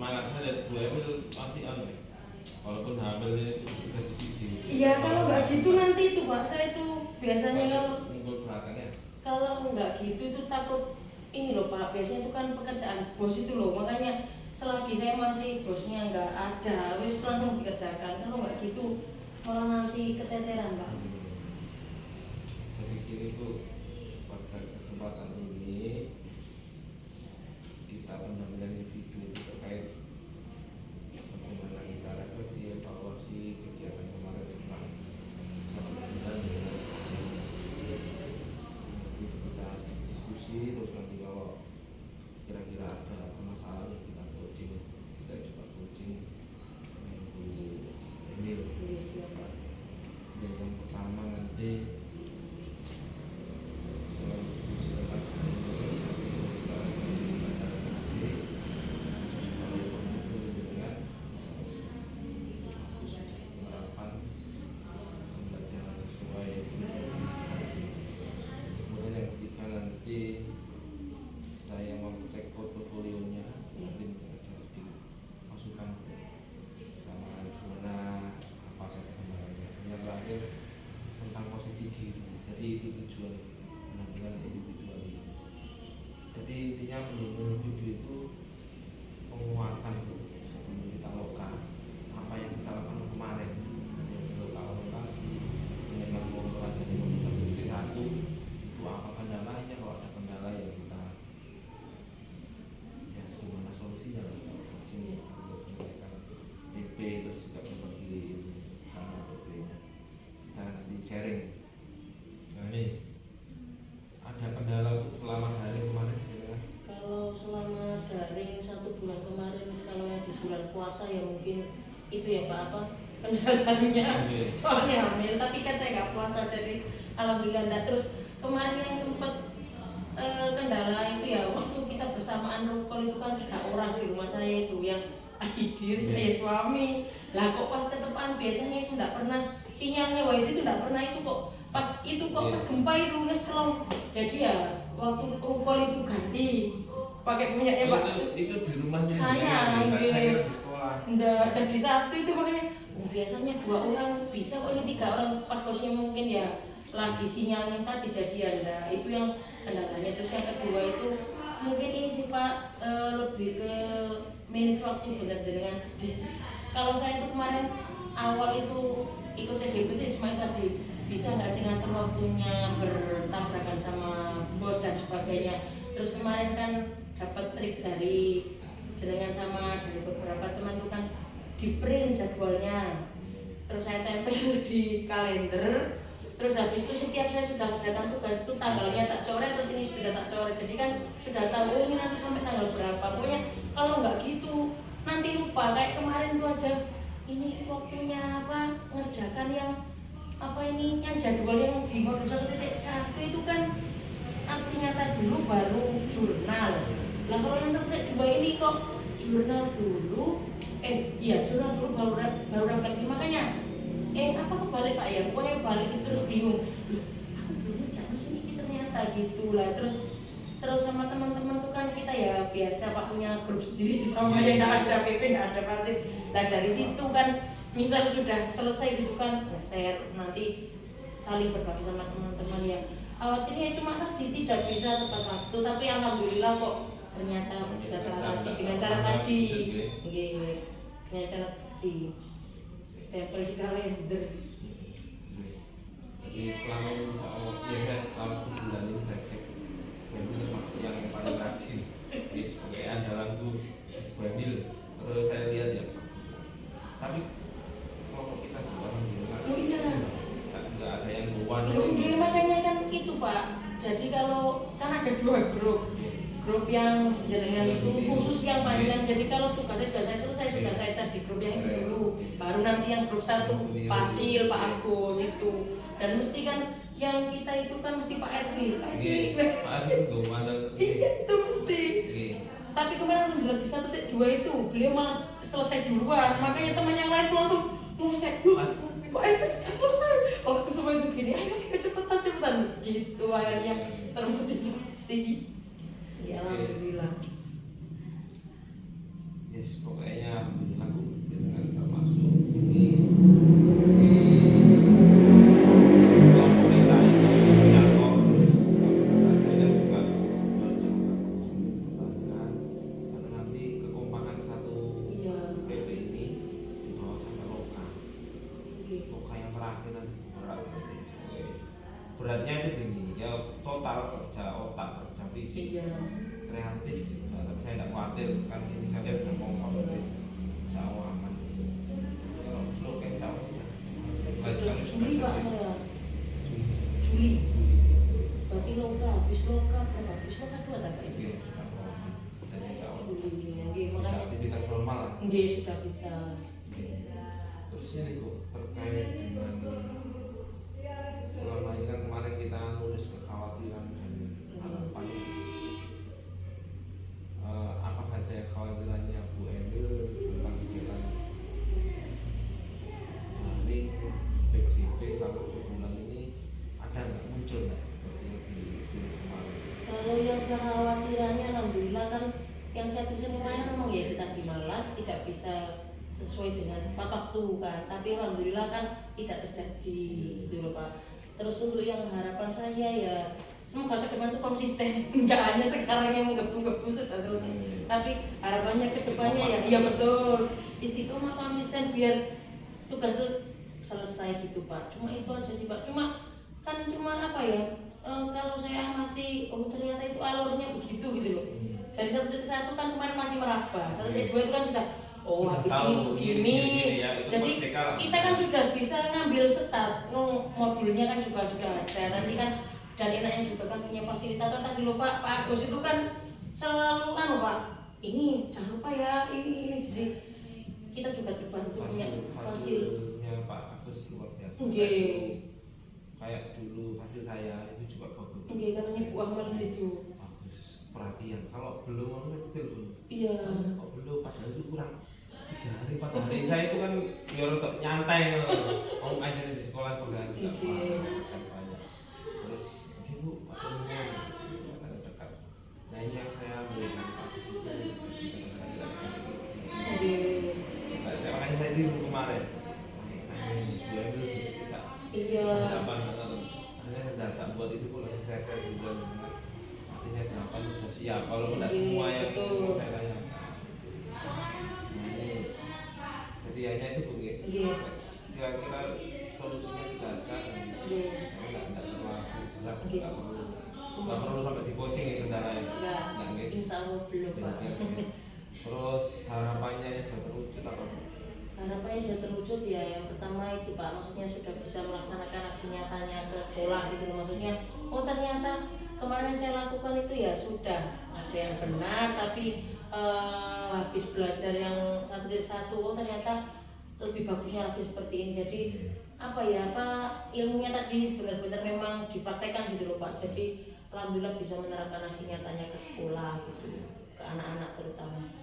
semangat saya 2 mil masih walaupun hamil itu sudah di sini. Iya, kalau nggak gitu nanti itu Pak, saya itu biasanya kalau nggak gitu itu takut ini loh Pak, biasanya itu kan pekerjaan bos itu loh, makanya selagi saya masih bosnya nggak ada, wis langsung dikerjakan. Kalau nggak gitu malah nanti keteteran Pak. Saya pikir itu pada kesempatan ini kita pendampingan individu itu terkait bagaimana kita refleksi evaluasi kegiatan kemarin setelah 1 bulan dengan nanti kita diskusi terus nanti kalau kira-kira ada permasalahan kita coaching Minggu Emil. Iya siapa? Yang pertama nanti intinya mendukung video itu penguatan sebelum kita lakukan apa yang kita lakukan kemarin yang sebelum alokasi dengan pembelajaran yang kita beri satu itu apa kendalanya, kalau ada kendala yang kita ya gimana solusinya ini untuk menyelesaikan PP terus juga berbagi sama PP nya kita nanti sharing. Nah ini ada kendala selama hari kemarin. Kalau selama daring 1 bulan kemarin, kalau yang di bulan puasa ya mungkin itu ya Pak, apa kendalanya soalnya hamil, tapi kan saya nggak puasa jadi alhamdulillah enggak. Terus kemarin yang sempat kendala itu ya waktu kita bersamaan rukun itu kan 3 orang di rumah saya itu yang hadir saya suami lah, kok pas ketepan biasanya itu nggak pernah sinyalnya wifi itu nggak pernah, itu kok pas gempa itu ngeslong, jadi ya waktu rukun itu ganti pakai punyanya Pak. Itu di rumahnya saya di enggak jadi satu itu, makanya biasanya 2 orang bisa kok, ini 3 orang pas bosnya mungkin ya lagi sinyalnya tadi jadi ya itu yang kendalanya. Terus yang kedua itu mungkin ini sih Pak, lebih ke manage waktu benar dengan kalau saya itu kemarin awal itu ikut CGPT cuma itu tadi bisa nggak sih ngatur waktunya bertabrakan sama bos dan sebagainya. Terus kemarin kan dapat trik dari jenengan sama dari beberapa teman itu kan di print jadwalnya, terus saya tempel di kalender, terus habis itu setiap saya sudah kerjakan tugas itu tanggalnya tak coret, terus ini sudah tak coret, jadi kan sudah tahu oh ini nanti sampai tanggal berapa. Pokoknya kalau nggak gitu nanti lupa, kayak kemarin tuh aja ini waktunya apa ngerjakan yang apa ini yang jadwal yang di modul 1.1 itu kan aksi nyata dulu baru jurnal. Lah kalau yang 1.2 ini kok jurnal dulu, jurnal dulu baru refleksi, makanya apa kebalik Pak ya, pokoknya balik itu terus bingung. Aku belum ngerjain sini ternyata gitu lah. Terus sama teman-teman tuh kan kita ya biasa Pak punya grup sendiri sama yang nggak ada PP nggak ada pasti. Nah dari situ kan misal sudah selesai gitu kan nge-share, nanti saling berbagi sama teman-teman ya. Khawatirnya cuma tadi tidak bisa tepat waktu, tapi alhamdulillah kok ternyata bisa teratasi dengan cara tadi. Dengan cara tadi tempel di kalender. Jadi selama ini insya Allah biasa selama 1 bulan ini saya cek yang termasuk yang paling rajin di sebagai andalanku sebuah mil. Terus saya lihat ya, tapi kelompok kita bukan di rumah. Oh iya. Nggak ada yang luar. Makanya kan itu Pak. Jadi kalau kan ada 2 grup yang jaringan itu khusus yang panjang. Jadi kalau tugasnya sudah saya selesai, sudah saya start di grup yang itu dulu. Baru nanti yang grup 1 Fasil, Pak Agus itu. Dan mesti kan yang kita itu kan mesti Pak Ervi. Pak Ervi itu mandang. Iya itu mesti. Tapi kemarin di 1.2 itu beliau malah selesai duluan. Makanya teman yang lain langsung ngosek. Pak Ervi sudah selesai. Waktu semua itu gini, ayo cepetan gitu, akhirnya termotivasi. Ya alhamdulillah. Yes, pokoknya khawatir kan ini saya sudah mau sampai insya Allah aman. Kalau slow kan insya Allah sudah. Juli Pak saya. Juli. Berarti loka, habis loka berapa? Habis loka 2 tak Pak? Iya, dan insya Allah Juli. Oke, bisa makanya aktivitas normal lah. nggih sudah bisa. Terus ini kok terkait dengan selama ini kan kemarin kita nulis kekhawatiran dan harapan apa saja kekhawatirannya Bu Emil tentang kegiatan dari PBB selama 2 bulan ini, ada nggak muncul nggak seperti yang ditulis kemarin? Kalau yang kekhawatirannya alhamdulillah kan yang saya tulis kemarin memang ya itu tadi malas, tidak bisa sesuai dengan tepat waktu kan, tapi alhamdulillah kan tidak terjadi gitu loh Pak. Terus untuk yang harapan saya ya semoga ke depan itu konsisten, nggak hanya sekarang yang menggebu-gebu sudah selesai, tapi harapannya ke depannya ya iya betul, istiqomah konsisten biar tugas itu selesai gitu Pak. Cuma itu aja sih Pak, cuma apa ya, kalau saya amati oh ternyata itu alurnya begitu gitu loh. Dari 1.1 kan kemarin masih meraba, 1.2 itu kan sudah habis ini tuh gini. Jadi kita kan sudah bisa ngambil start, modulnya kan juga sudah ada. Nanti kan dan enaknya juga kan punya fasilitator tadi loh Pak Agus itu kan selalu Pak, ini jangan lupa ya ini. Jadi kita juga dibantu punya fasilnya Pak Agus luar biasa. Kayak dulu fasil saya itu juga bagus. Katanya Bu Ahmad gitu. Bagus, perhatian. Kalau belum mau telepon. Iya. Kok belum, padahal itu kurang 3 hari 4 hari. Saya itu kan ya untuk nyantai mau aja di sekolah pergaulan juga banyak. Terus Bu, Pak Temuan dekat. Nah ini yang saya ambil makanya saya di kemarin. Iya. Hanya data buat itu kalau saya juga artinya jawaban sudah siap. Kalau tidak semua yang saya tanyakan. Jadi hanya itu begitu. Kira-kira solusinya juga ada. Tidak terlalu berat, nggak perlu sampai di coaching ya kendalanya. Insya Allah belum Pak. Terus harapannya yang sudah terwujud apa? Harapannya sudah terwujud ya yang pertama itu Pak, maksudnya sudah bisa melaksanakan aksi nyatanya ke sekolah gitu loh. Maksudnya ternyata kemarin saya lakukan itu ya sudah ada yang benar, tapi habis belajar yang 1.1 ternyata lebih bagusnya lagi seperti ini. Jadi ilmunya tadi benar-benar memang dipraktekkan gitu loh Pak. Jadi alhamdulillah bisa menerapkan aksi nyatanya ke sekolah gitu, ke anak-anak terutama.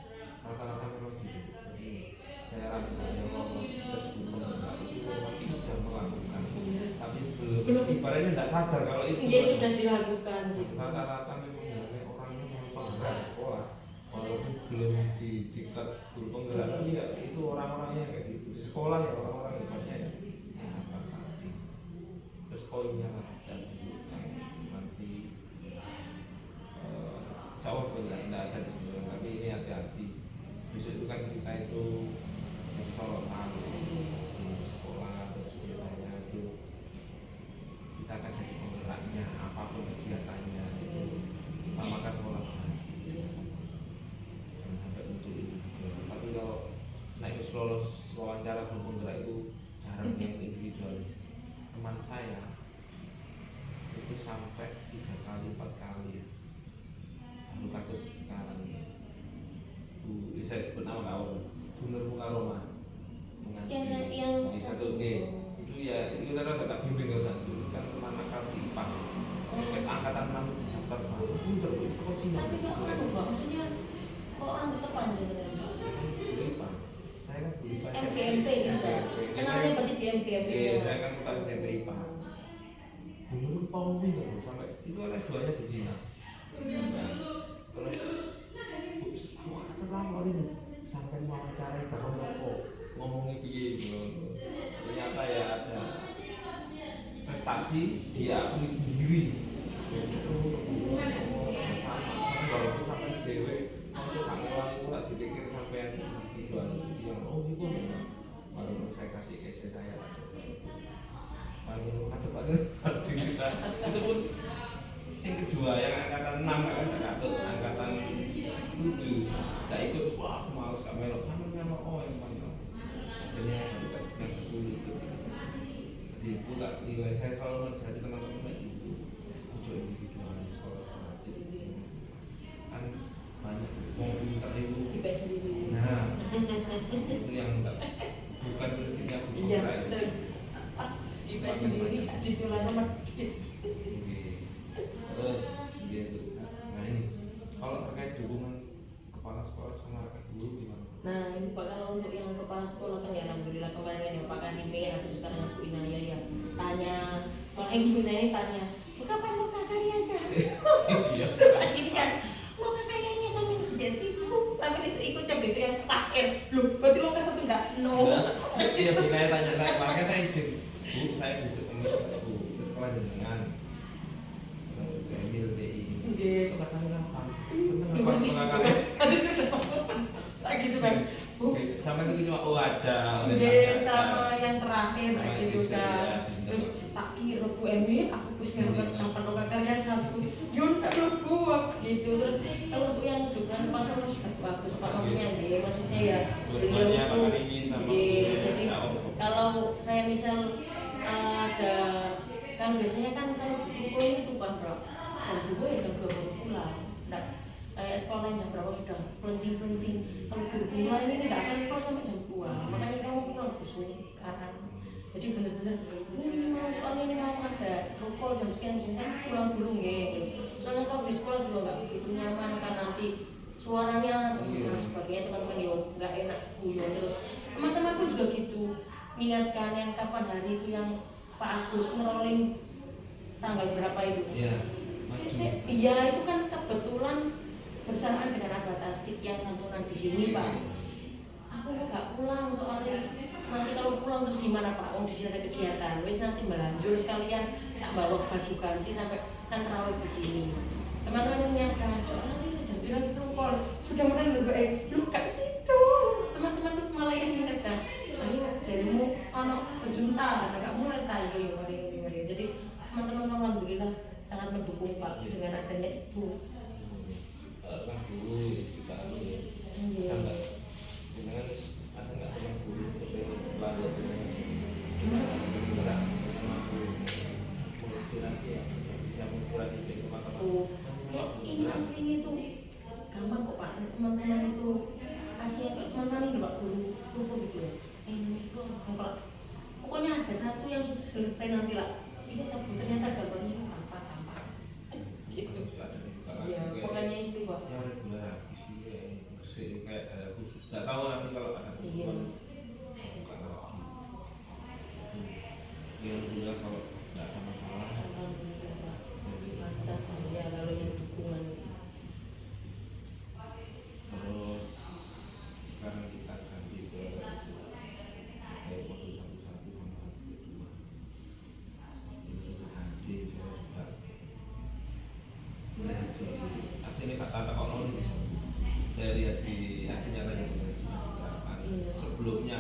Rata-rata memang gitu. Jadi saya rasa yang lolos tes penggerak itu memang sudah melakukan, tapi belum ibaratnya tidak sadar kalau itu sudah dilakukan gitu. Rata-rata memang orangnya yang penggerak di sekolah, walaupun belum di tingkat guru penggerak, tapi ya itu orang-orangnya kayak gitu. Di sekolah ya orang-orang hebatnya ya. Terus poinnya lah dan nanti jauh tidak ada di sekolah, tapi ini hati-hati. Besok itu kan kita itu jadi sorotan di sekolah atau saya itu kita akan jadi penggeraknya apapun kegiatannya itu utamakan kolaborasi, jangan sampai untuk itu. Tapi kalau naik lolos wawancara guru penggerak itu jarang yang individualis. Teman saya itu sampai 3 kali 4 kali baru takut sekarang ini. Saya sebut nama kau Bu Nur Mukaroma yang satu itu ya itu kita tak bimbing kan anak di IPA angkatan 6 daftar baru tapi kok maksudnya kok anggota panjang IPA saya kan Bu IPA MGMP gitu kenalnya berarti di MGMP saya kan bukan SMP IPA Bu Nur Pauli sampai itu ada 2-nya di Cina terus terlalu ini sampai wawancara bahwa ngomongnya piye gitu. Ternyata ya ada prestasi dia akui sendiri. Walaupun sampai dewe untuk kangelan itu nggak dipikir sampai individual yang itu baru saya kasih essay saya. Baru ada itu pun yang kedua yang angkatan 6 kan angkatan 7 tidak terus wah aku males gak melok sama melok oh yang mana akhirnya yang 10 itu jadi itu tak nilai saya selalu menasihati teman-teman kayak gitu ojo ini bikin sekolah gratis kan banyak mau pinter itu Tipe sendiri. nah itu yang enggak bukan prinsipnya Iya betul. Tipe sendiri kan ditulang medit. Terus gitu. Nah ini kalau terkait dukungan kepala sekolah sama rekan guru gimana? Nah ini Pak, kalau untuk yang kepala sekolah kan ya alhamdulillah kemarin kan ya Pak Kadime, habis sekarang Bu Inaya ya tanya, malah Ibu Inaya tanya, kapan mau karyanya? Terus akhirnya kan mau karyanya sampai jadi sampai itu ikutnya besok yang terakhir. Loh, berarti lo ke satu enggak? No. Iya, saya tanya saya makanya saya izin Bu, saya besok kemis Bu ke sekolah jenengan. Saya ambil BI. Nggih. Katakan kapan? Seneng apa Tak gitu kan. Bu, sampai itu cuma oh aja. nggih sama yang terakhir tak gitu kan. Terus tak kira Bu Emin, aku wis ngerti kapan lo karya satu. Yo ndak lo Bu gitu. Terus kalau untuk yang dukungan pasangan sudah bagus Pak maksudnya nggih, maksudnya ya beliau itu nggih. Jadi kalau saya misal ada kan biasanya kan kalau buku ini tuh kan bro jam 2 ya jam 2 baru pulang. Nggak kayak sekolah yang jam berapa sudah pelencing-pelencing. Kalau guru lain ini nggak akan keluar sampai jam 2. Makanya kamu pulang busuk sekarang. Jadi bener-bener ini mau soalnya ini mau ada rukol jam sekian saya pulang dulu nggih. Soalnya kalau di sekolah juga nggak begitu nyaman kan nanti suaranya dan sebagainya teman-teman yo nggak enak guyon terus. Teman-teman pun juga gitu mengingatkan yang kapan hari itu yang Pak Agus ngerolling tanggal berapa itu? Iya. Iya itu kan kebetulan bersamaan dengan Abad Asik yang santunan di sini Pak. Aku nggak pulang soalnya nanti kalau pulang terus gimana Pak? Oh di sini ada kegiatan, wes nanti melanjut sekalian tak bawa baju ganti sampai kan terawih di sini. Teman-teman yang kacau, ini jam bilang itu kok sudah mulai lu ke situ. Teman-teman tuh malah yang ingat kan. Ayo jadimu anak pejunta, agak mulai tayo mari. Jadi teman-teman alhamdulillah sangat mendukung Pak dengan adanya itu. Kan guru kita tambah dengan ada nggak teman guru belajar Gimana? berat mampu menginspirasi ya bisa menginspirasi dari teman-teman. Ini aslinya itu gampang kok Pak. Teman-teman itu aslinya kok teman-teman ini Pak guru gitu ya. Ini itu pokoknya ada satu yang sudah selesai nanti lah. Ini ternyata gambarnya gampang. Gitu. Iya, pokoknya itu Pak. Ya regular isi bersih kayak khusus. Nggak tahu nanti kalau ada Iya. buka lagi. Yang juga kalau nggak ada masalah. Alhamdulillah Pak. Lancar saja kalau yang dukungan. Terus sekarang kita ganti ke kayak modul 1-1 sama kedua. Itu ganti saya juga. Aslinya kata kok nol bisa. Saya lihat di aslinya tanya sebelumnya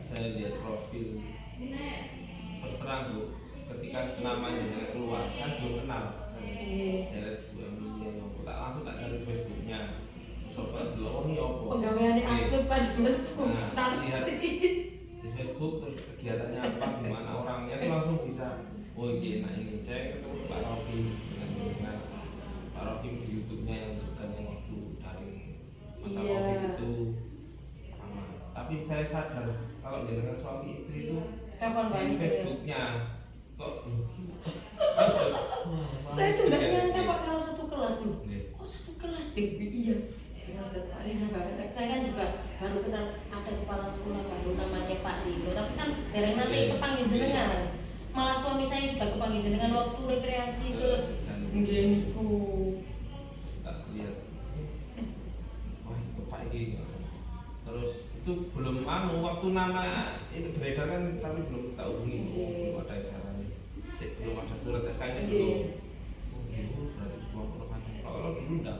saya lihat profil terus terang Bu ketika namanya keluar kan belum kenal. Saya lihat Bu Emilia yang tak langsung tak cari Facebooknya. Sobat lo ini apa? Penggaweannya upload Pak di Facebook. Nah, lihat di Facebook terus kegiatannya apa, gimana orangnya itu langsung bisa. Oh iya, nah ini saya ketemu Pak Rokim dengan Pak Rokim di YouTube-nya yang bukan yang waktu daring masa Covid itu. Tapi saya sadar kalau dengan suami istri itu Kapan Pak? di Facebooknya kok Saya tuh nggak nyangka Pak kalau satu kelas loh. Kok satu kelas deh? Iya. Pak Rino banget. Saya kan juga baru kenal ada kepala sekolah baru namanya Pak Rino. Tapi kan dari nanti kepanggil jenengan. Malah suami saya sudah kepanggil jenengan waktu rekreasi ke Ngeniku. tak lihat. Wah itu Pak ini. Terus itu belum waktu nama itu beredar kan tapi belum kita hubungi belum ada edarannya. Belum ada surat SK-nya dulu. Berarti cuma macam kalau dulu enggak.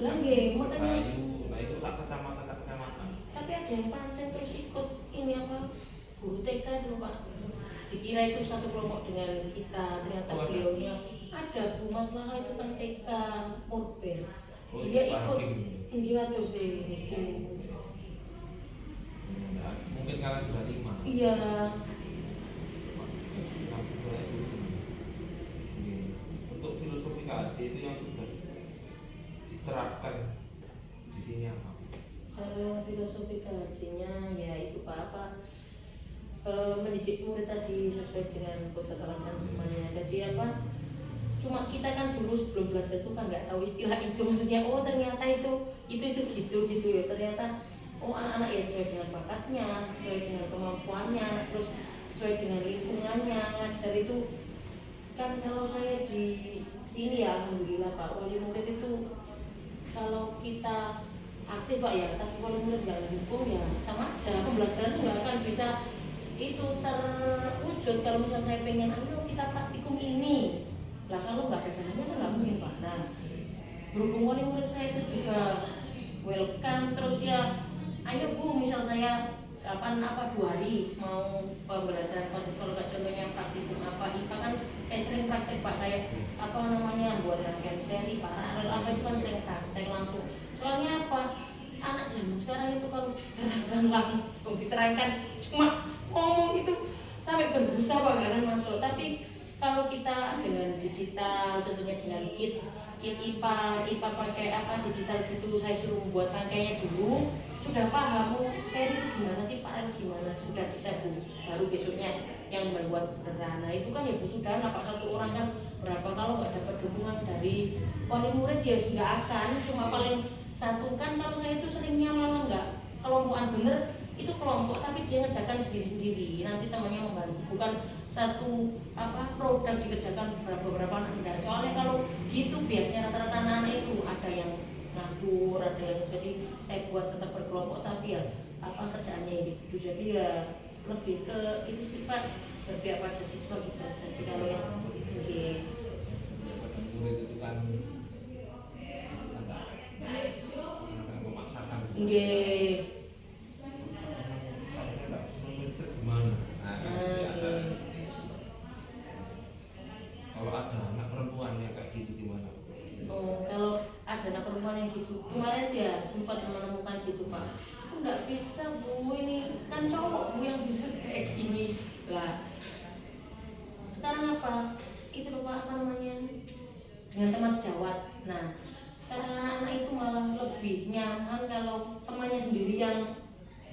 Lagi, makanya nah itu tak kecamatan. tapi ada yang pancen terus ikut ini apa guru TK itu Pak. Dikira itu satu kelompok dengan kita, ternyata beliaunya ada Bu Maslahah itu kan TK Purber. Dia ikut Iya tuh sih. Mungkin kalian 25. Iya. Untuk filosofi KD itu yang sudah diterapkan di sini apa? Kalau filosofi KD-nya ya itu apa mendidik murid tadi sesuai dengan kode alam semuanya. Jadi apa? Cuma kita kan dulu sebelum belajar itu kan nggak tahu istilah itu, maksudnya oh ternyata itu gitu ya, ternyata oh anak-anak ya sesuai dengan bakatnya, sesuai dengan kemampuannya, terus sesuai dengan lingkungannya. Ngajar itu kan kalau saya di sini ya alhamdulillah Pak, wali murid itu kalau kita aktif Pak ya, tapi wali murid nggak mendukung ya sama aja, pembelajaran itu nggak akan bisa itu terwujud. Kalau misalnya saya pengen ayo kita praktikum ini lah, kalau nggak ada dananya kan nggak mungkin Pak. Nah berhubung wali murid saya itu juga welcome, terus ya ayo Bu, misal saya kapan 2 hari mau pembelajaran kalau nggak contohnya praktikum apa IPA kan sering praktek Pak, kayak apa namanya buat rangkaian seri paralel apa itu kan sering praktek langsung. Soalnya apa, anak zaman sekarang itu kalau diterangkan langsung diterangkan cuma ngomong itu sampai berbusa Pak nggak akan masuk. Tapi kalau kita dengan digital, contohnya dengan kit IPA pakai apa digital gitu, saya suruh buat rangkaiannya dulu, sudah paham seri itu gimana sih Pak, gimana sudah bisa Bu, baru besoknya yang membuat sederhana. Itu kan ya butuh dana Pak, satu orang kan berapa, kalau nggak dapat dukungan dari wali murid ya nggak akan, cuma paling satu kan. Kalau saya itu seringnya malah nggak kelompokan bener, itu kelompok tapi dia ngerjakan sendiri-sendiri, nanti temannya membantu, bukan satu produk dikerjakan beberapa anak enggak. Soalnya kalau gitu biasanya rata-rata anak itu ada yang nganggur, ada yang, jadi saya buat tetap berkelompok tapi ya kerjaannya individu. Jadi ya lebih ke itu sih Pak, berpihak pada siswa gitu aja sih kalau yang murid itu kan memaksakan. Kalau ada anak perempuan yang kayak gitu gimana? Oh, kalau ada anak perempuan yang gitu, kemarin dia sempat menemukan gitu Pak. Aku nggak bisa Bu, ini kan cowok Bu yang bisa kayak gini lah. Sekarang apa? Itu loh Pak, apa namanya? Dengan teman sejawat. Nah, sekarang anak-anak itu malah lebih nyaman kalau temannya sendiri yang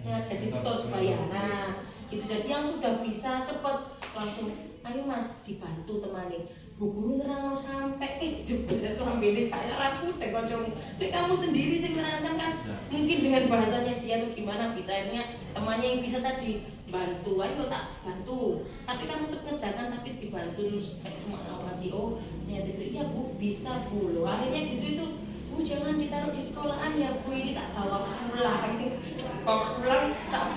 jadi tutor supaya. Nah, gitu. Jadi yang sudah bisa cepat langsung, ayo Mas dibantu temani. Bu guru nerang sampai juga selama ini kayak aku deh kocok. Kamu sendiri sih nerangkan kan, mungkin dengan bahasanya dia tuh gimana bisanya temannya yang bisa tadi bantu, ayo tak bantu. Tapi kamu tetap kerjakan tapi dibantu, terus kayak cuma awasi ternyata itu iya Bu bisa Bu loh. Akhirnya gitu itu Bu jangan ditaruh di sekolahan ya Bu, ini tak bawa pulang, tak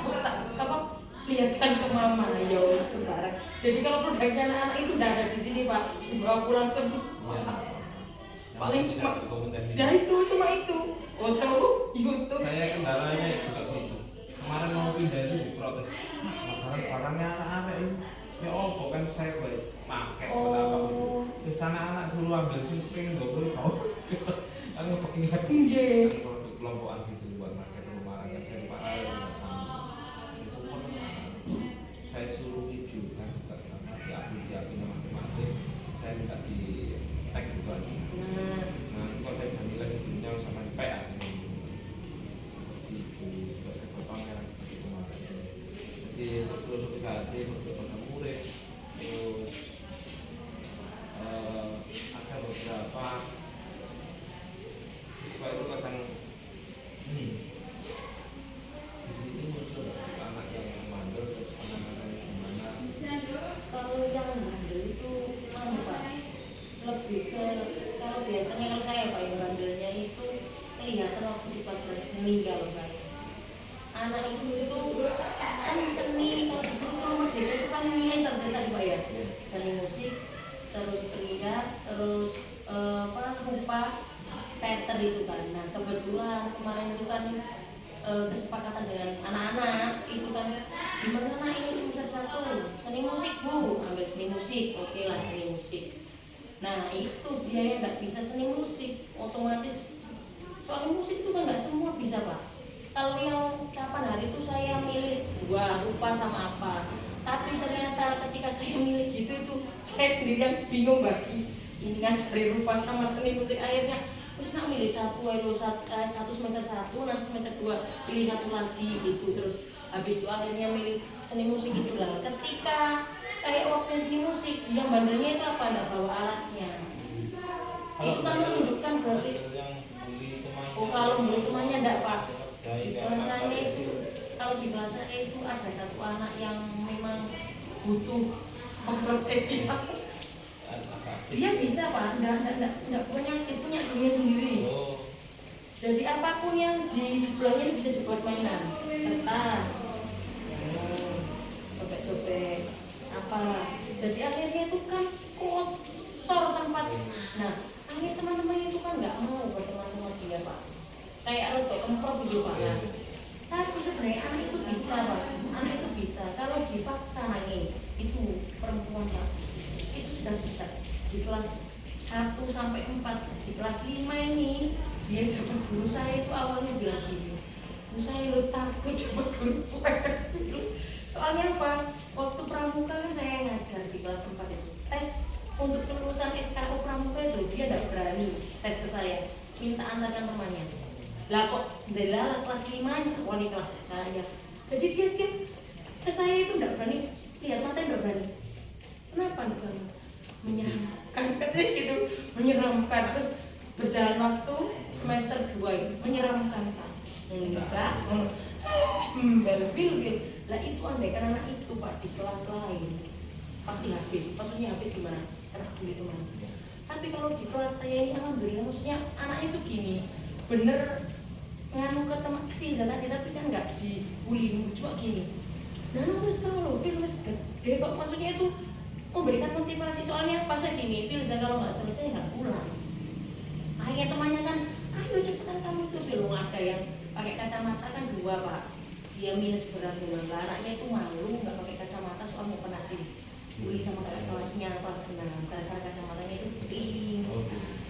lihatkan ke mama ya sebarang. Jadi kalau produknya anak-anak itu udah ada di sini Pak, dibawa pulang semua. Paling cuma ya itu cuma itu foto YouTube. Saya kendalanya juga gitu. Kemarin mau pindah itu diprotes. Barang-barangnya anak-anak itu ya kan saya buat paket apa gitu. Di sana anak suruh ambil sih pengen double kau. Kan pengen produk kelompokan gitu buat market rumah kan saya paralel. Saya suruh itu kan juga sama diapinya masing-masing, saya minta di tag gitu aja. Nah itu kalau saya jadikan ibunya sama di PA seperti itu, juga saya berpamer seperti kemarin. Jadi terus PKD untuk pada murid, terus ada beberapa siswa itu kadang di sini muncul anak yang mandel, terus anak-anak gimana? Kalau yang bandel itu Pak, lebih ke kalau biasanya kalau saya Pak yang bandelnya itu kelihatan waktu di pelajaran seni. Kalau saya anak itu kan seni, kalau di guru merdeka itu kan nilai terdekat Pak ya, seni musik, terus teriak, terus rupa teater itu kan. Nah kebetulan kemarin itu kan kesepakatan dengan anak-anak itu kan, gimana nak ini semester 1 seni musik Bu, ambil seni musik, oke lah seni musik. Nah itu dia yang nggak bisa seni musik, otomatis Soalnya musik itu kan nggak semua bisa Pak. Kalau yang kapan hari itu saya milih dua rupa sama apa, tapi ternyata ketika saya milih gitu itu saya sendiri yang bingung bagi ini ngajari rupa sama seni musik. Akhirnya terus nak milih satu, satu semester satu, nanti semester dua pilih satu lagi gitu. Terus habis itu akhirnya milih seni musik itulah. Ketika kayak waktu seni musik yang bandelnya itu apa, nggak bawa alatnya. Itu kan menunjukkan berarti kalau beli temannya enggak Pak. Di kelas saya itu, kalau di kelas saya itu ada satu anak yang memang butuh memperbaiki. Dia bisa Pak, enggak punya dunia sendiri. Jadi apapun yang di sebelahnya bisa dibuat mainan, kertas, sobek-sobek, apalah. Jadi akhirnya itu kan kotor tempat. Nah, akhirnya teman-teman itu kan nggak mau berteman sama dia Pak. Kayak rotok kemprok gitu Pak. Nah, tapi sebenarnya anak itu bisa Pak. Anak itu bisa. Kalau dipaksa nangis, itu perempuan Pak. Itu sudah bisa. Di kelas 1 sampai 4, di kelas 5 ini dia dapat guru saya itu awalnya bilang gini, guru saya lo takut dapat guru. Soalnya apa? Waktu pramuka kan saya ngajar di kelas 4 itu tes untuk kelulusan SKU pramuka itu dia tidak berani tes ke saya, minta antarkan temannya. Lah kok jendela kelas 5-nya wali kelas saya. Jadi dia setiap ke saya itu tidak berani lihat mata, tidak berani. Kenapa nih? Menyeramkan katanya gitu, menyeramkan. Terus berjalan waktu semester 2 itu menyeramkan Pak. Enggak, belfil gitu. Lah itu andai kan anak itu Pak di kelas lain pasti habis. Maksudnya habis gimana? Karena bully teman. Tapi kalau di kelas saya ini alhamdulillah, maksudnya anak itu gini, bener nganu ke teman Filza tadi, tapi kan nggak dibully, cuma gini. Nah nulis kalau nulis gede kok, maksudnya itu memberikan motivasi. Soalnya pas gini, Filza kalau nggak selesai nggak pulang. Akhirnya temannya kan, ayo cepetan kamu tuh. Belum ada yang pakai kacamata kan 2 Pak. Dia minus berat dengan anaknya itu malu nggak pakai kacamata soalnya pernah dibully sama kakak kelasnya pas karena kacamatanya itu pink.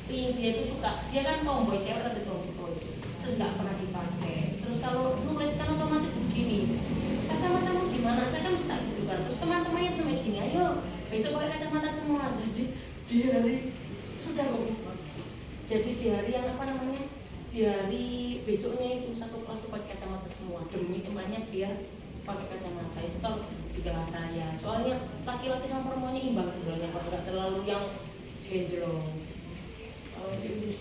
Dia itu suka, dia kan tomboy cewek tapi tomboy. Terus nggak pernah dipakai. Terus kalau nulis kan otomatis begini. Kacamatamu gimana? Saya kan suka gitu kan. Terus teman-temannya sampai gini, ayo besok pakai kacamata semua. Jadi di hari sudah kok. Jadi di hari yang apa namanya? Di hari besoknya itu satu kelas tuh pakai kacamata semua demi temannya biar pakai kacamata. Itu kalau di kelas saya. Soalnya laki-laki sama perempuannya imbang sebenarnya, kalau nggak terlalu yang gendrong. Kalau itu.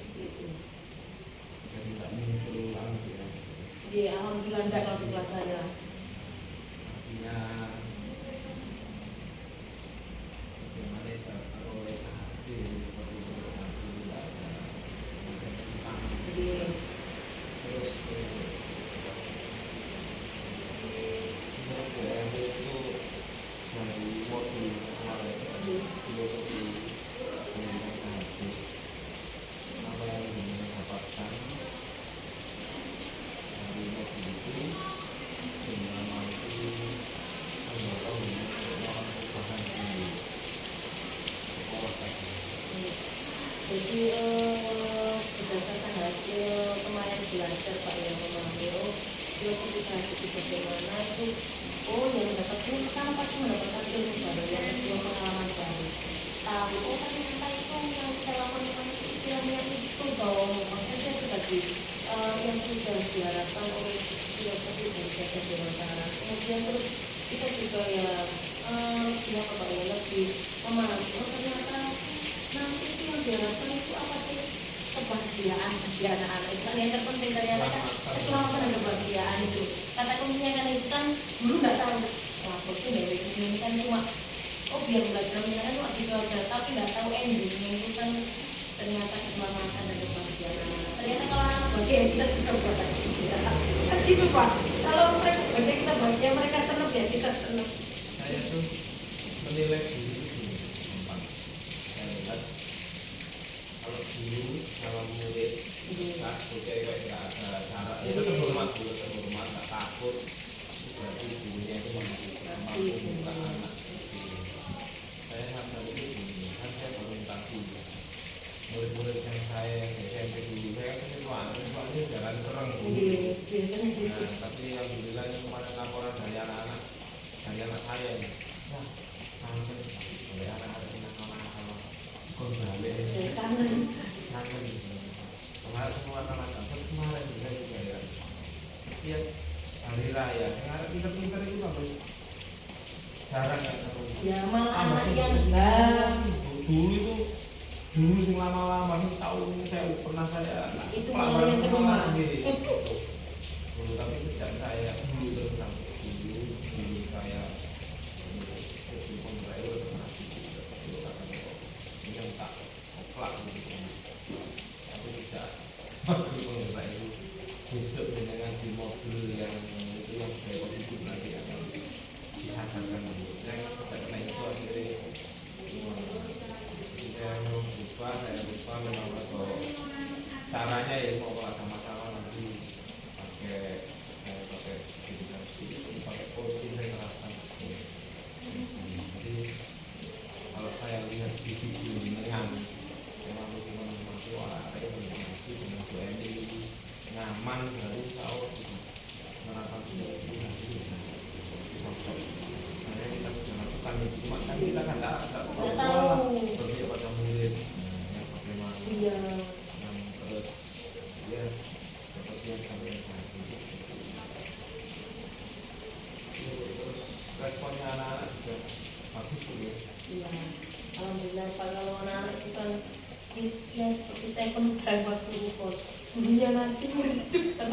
Jadi tak mengulang ya. Iya, alhamdulillah enggak kalau di kelas saya. Artinya bagaimana ya kalau hati seperti itu Jadi terus menurut itu dari modul kemarin filosofi pendidikan hadis, apa yang didapatkan dari modul itu sehingga mampu mendorong perubahan di sekolah tadi. Jadi berdasarkan hasil kemarin belajar Pak yang memahami filosofi itu bagaimana itu, yang mendapatkan pertama pasti mendapatkan ilmu baru, yang kedua pengalaman baru, tahu ternyata itu yang kita lakukan itu bahwa maksudnya sebagai yang sudah diharapkan oleh filosofi dari Jasa Dewantara. Kemudian terus kita juga ya lebih memahami ternyata nanti itu yang diharapkan itu apa sih, kebahagiaan bagi anak-anak itu kan yang terpenting ternyata kan keselamatan dan kebahagiaan itu kata kuncinya kan. Itu kan dulu nggak tahu lapor itu dari ini kan cuma biar belajar menyenangkan cuma gitu aja, tapi nggak tahu endingnya itu kan ternyata keselamatan dan kebahagiaan anak. Ternyata kalau anak bahagia kita juga bahagia kan gitu Pak. Kalau mereka bahagia kita bahagia, mereka senang ya kita senang. Saya tuh menilai diri itu gini, gampang. Saya lihat kalau dulu dalam murid nggak cewek nggak ada cara, itu terhormat, nggak takut, berarti ibunya itu mampu bukan anak. Saya sadar itu gini, kan saya baru minta kuliah. murid-murid yang saya yang SMP dulu saya kesukaan jalan sereng Iya, biasanya gitu. nah, tapi alhamdulillah ini kemarin laporan dari anak-anak saya ini wah kangen oleh anak-anak yang nakal-nakal kok balik Kangen. kangen kemarin semua nakal-nakal kemarin juga ya iya hari raya yang ada pinter-pinter itu sampai jarang kan Ya malah anak itu. yang enggak. Dulu sing lama-lama sing tahu saya pernah saya Itu pelajaran mulai ke rumah. sendiri. Dulu tapi sejak saya dulu terus sampai dulu saya jadi pembayar ini yang tak oplak gitu. Tapi tidak waktu pembayar itu besok dengan di mobil yang itu yang saya positif nanti akan disadarkan saya karena itu akhirnya saya lupa memang kalau caranya ya mau ada masalah nanti pakai pakai posting saya terapkan jadi kalau saya lihat di video dengan memang dokumentasi ada informasi dengan Bu Eni nyaman dari tahu menerapkan itu nanti saya kita sudah lakukan cuma kan kita kan tidak tahu berpihak pada murid yang bagaimana Iya. yang terus ya seperti yang kami sampaikan terus responnya anak-anak juga bagus tuh ya Iya. Alhamdulillah kalau anak-anak itu kan yang seperti saya penuh waktu report. Dunia nanti murid juga.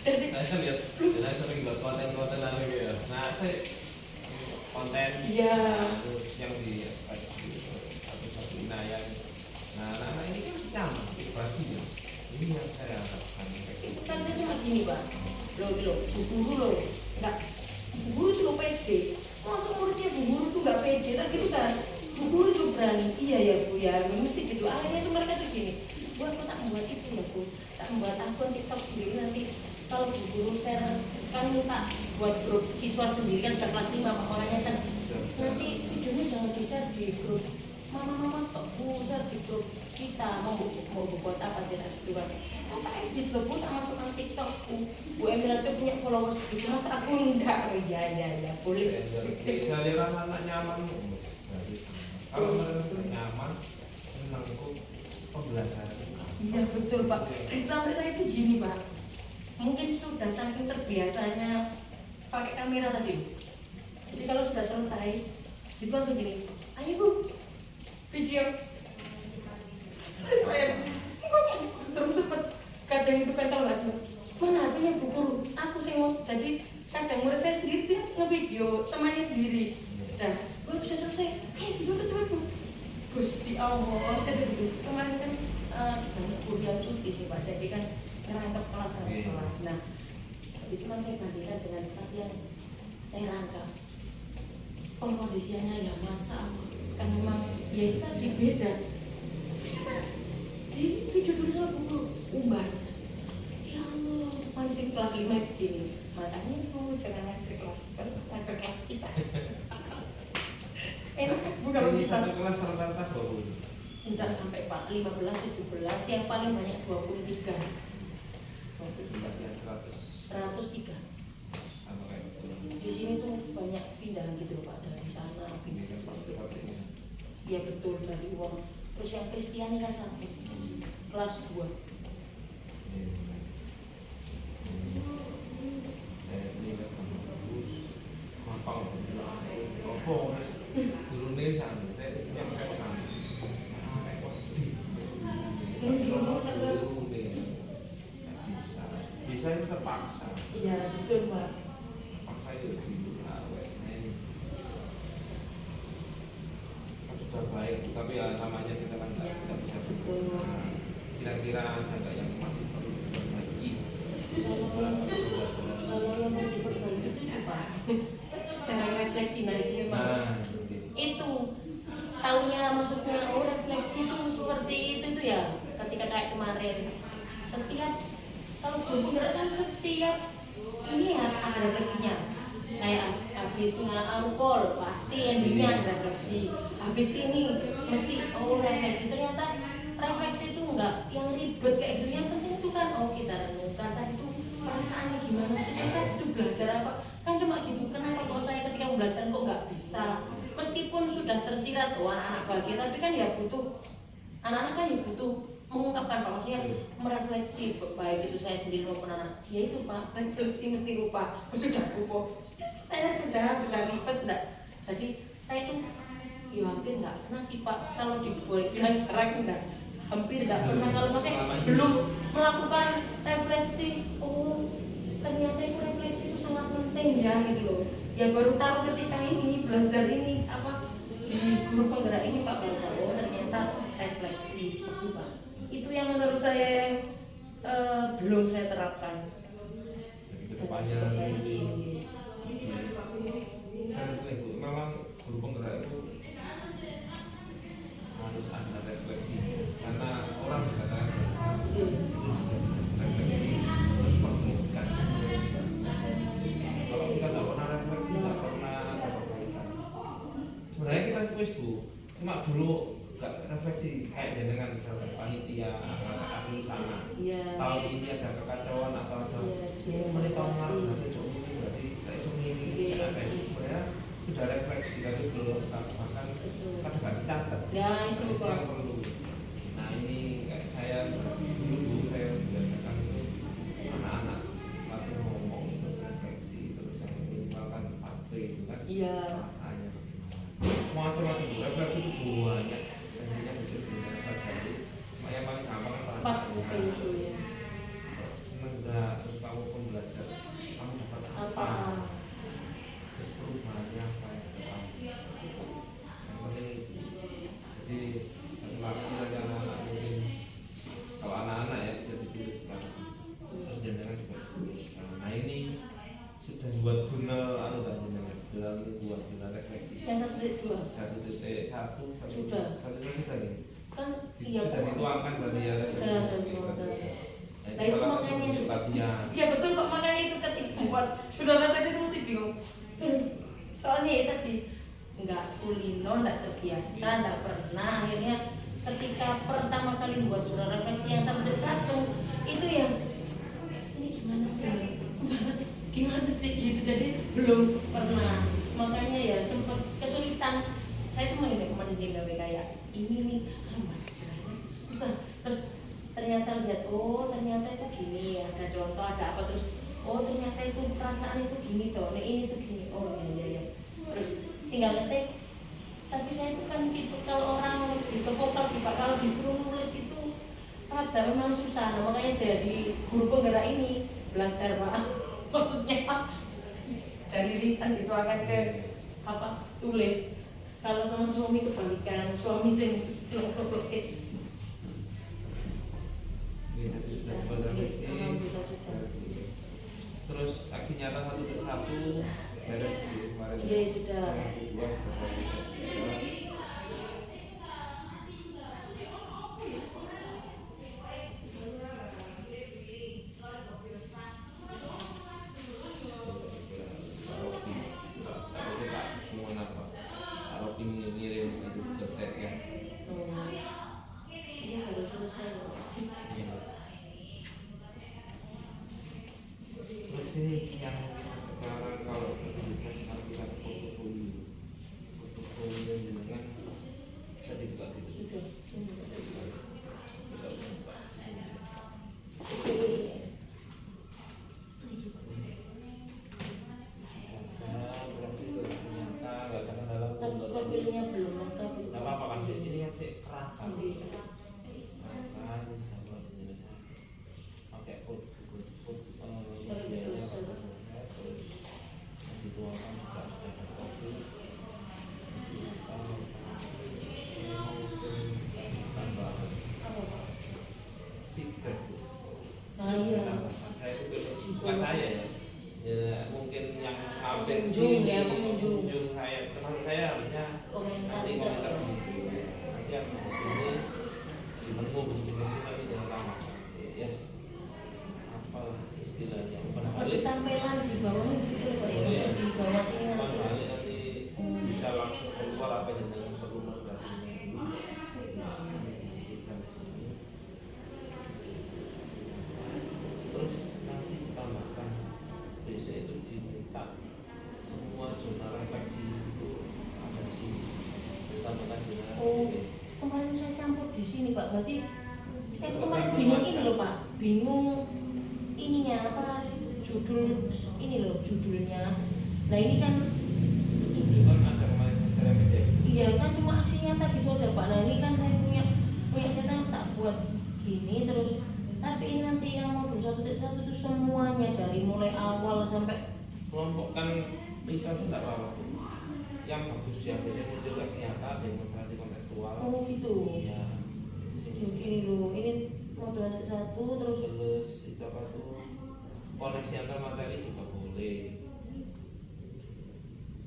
Jadi saya lihat saya sering buat konten-konten aneh ya nah saya konten iya. yang di satu inayah nah anak-anak ini kan sama berarti ya ini yang saya harapkan Itu kan saya cuma gini Pak. Bu guru loh. Enggak. Bu guru itu loh pede. Masa muridnya bu guru tuh nggak pede, tak gitu kan? Bu guru tuh berani. Iya ya Bu ya, mesti gitu. Akhirnya tuh mereka tuh gini. Bu aku tak membuat itu ya Bu. Tak membuat akun TikTok sendiri nanti. Kalau bu guru share kan minta buat grup siswa sendiri kan ke kelas 5 makanya kan nanti videonya jangan di-share di grup mama-mama kok Bu share di grup kita mau buat apa sih nanti buat apa edit loh Bu tak masukkan TikTok Bu Emil aja punya followers gitu masa aku enggak oh ya boleh saya lihat anak nyaman kalau mereka nyaman senang kok pembelajaran iya betul Pak sampai saya tuh gini Pak mungkin sudah saking terbiasanya pakai kamera tadi jadi kalau sudah selesai itu langsung gini ayo Bu video saya terus sempet kadang itu kan kalau nggak sempet mana HP-nya Bu Guru aku sih mau jadi kadang murid saya sendiri dia ngevideo temannya sendiri dan Bu sudah selesai video tuh coba Bu Gusti Allah saya dulu kemarin kan banyak kuliah cuti sih Pak jadi kan ngerangkap kelas. Nah, itu kan saya bandingkan dengan kelas yang saya rangkap. Pengkondisiannya ya masa kan memang ya itu tadi beda. Di video dulu sama buku umbar. Ya Allah, masih kelas 5 begini. Makanya kamu jangan ngajar kelas ngajar kelas kita. Enak bukan bisa. Satu kelas rata-rata baru. Udah sampai Pak 15, 17 yang paling banyak 23. 103 sama kayak di sini tuh banyak pindahan gitu Pak dari sana pindah ya betul dari uang terus yang Kristiani kan sampai kelas 2 bisa itu terpaksa iya betul Pak paksa itu sudah baik tapi ya namanya kita kan tidak bisa berubah kira-kira ada yang masih perlu diperbaiki kalau yang mau diperbaiki itu Pak jangan refleksi nanti memang itu taunya maksudnya oh refleksi itu seperti itu ya ketika kayak kemarin setiap kalau guru kan setiap ini ya ada refleksinya kayak habis nge-alkohol pasti endingnya ada refleksi habis ini mesti oh refleksi ternyata refleksi itu enggak yang ribet kayak gitu. Yang penting itu kan kita renungkan tadi itu perasaannya gimana sih, kita itu belajar apa kan cuma gitu. Kenapa kok saya ketika belajar kok nggak bisa, meskipun sudah tersirat anak-anak bahagia, tapi kan ya butuh, anak-anak kan ya butuh mengungkapkan Pak, maksudnya merefleksi baik itu saya sendiri maupun anak. Ya itu Pak, refleksi mesti lupa. Sudah lupa, saya sudah ribet enggak. Jadi saya itu ya hampir enggak pernah sih Pak, kalau boleh bilang jarang enggak, hampir enggak pernah kalau maksudnya belum melakukan refleksi. Oh ternyata itu refleksi itu sangat penting ya gitu loh. Ya baru tahu ketika ini belajar ini apa di guru penggerak ini Pak, baru tahu ternyata refleksi gitu Pak. Itu yang menurut saya yang belum saya terapkan. Jadi kedepannya ini saya sering Bu, memang guru penggerak itu harus ada refleksi karena orang berkata refleksi harus pertemukan. Kalau kita nggak pernah refleksi nggak pernah ada perbaikan. Sebenarnya kita sekuis Bu, cuma dulu nggak refleksi kayak dengan misalkan panitia atau sana. Tahun ini ada kekacauan atau ada mereka berarti kayak ini ada sebenarnya sudah refleksi tapi belum bahkan kadang dicatat. Ya itu yang perlu. Nah ini kayak saya dulu saya biasakan itu anak-anak latih ngomong terus refleksi terus yang minimalkan fakta itu kan rasanya macam-macam refleksi itu banyak. Intinya bisa digunakan jadi yang paling gampang kan perasaan itu ya. Senang enggak, terus kamu pembelajar kamu dapat apa, terus perubahannya apa yang penting itu. Jadi lagi anak-anak mungkin kalau anak-anak ya bisa ditulis sekarang terus jangan juga ditulis. Nah ini sudah buat jurnal jurnal ini buat jurnal refleksi yang 1.2 sudah nih kan sudah dituangkan berarti ya. Nah itu makanya ya betul Pak, makanya itu ketika buat sudah refleksi itu mesti bingung. Soalnya ya tadi nggak kulino, nggak terbiasa, nggak pernah, akhirnya ketika pertama kali buat jurnal refleksi yang 1.1 itu ya ini gimana sih gitu, jadi belum pernah, makanya ya sempat kesulitan. Saya tuh mending gawe kayak ini nih, susah. Terus ternyata lihat, oh ternyata itu gini, ada contoh, ada apa, terus oh ternyata itu perasaan itu gini toh, nah ini tuh gini, oh iya. Terus tinggal ngetik. Tapi saya itu kan gitu, kalau orang lebih ke vokal sih Pak, kalau disuruh nulis itu ada memang susah. Nah, makanya dari guru penggerak ini belajar Pak, maksudnya dari lisan itu akan ke apa tulis. Kalau sama suami kebalikan, suami sing nulis. Terus aksi nyata 1.1 beres di kemarin. Iya sudah. Ini yang sekarang kalau kita sekarang kita portofolio dengan saya dibuka itu sudah profilnya belum lengkap. Tidak apa-apa kan ini masih kerangka. Bukan saya ya, mungkin yang hampir pengunjung saya, teman saya harusnya nanti komentar nanti yang ini di menu begini tapi jangan lama ya apa istilahnya tapi tampilan di bawahnya gitu Pak ya, di bawah sini nanti bisa langsung keluar apa yang perlu modifikasinya disisihkan. cetak semua jurnal refleksi itu ada di sini. Tambahkan jurnal. Oh, kemarin saya campur di sini Pak. Berarti saya tuh kemarin bingung ini loh Pak. Bingung ininya apa judul ini loh judulnya. Nah ini kan Itu kan ada kemarin secara media. iya kan cuma aksi nyata gitu aja Pak. Nah ini kan saya punya saya tak buat gini terus. Tapi ini nanti yang modul 1.1 itu semuanya dari mulai awal sampai Kelompokkan ilustrasi tak apa-apa. Yang bagus ya biasanya muncul aksi nyata, demonstrasi kontekstual. oh gitu. Iya. Ini loh, ini modul 1 terus Terus itu apa tuh? Koneksi antar materi juga boleh.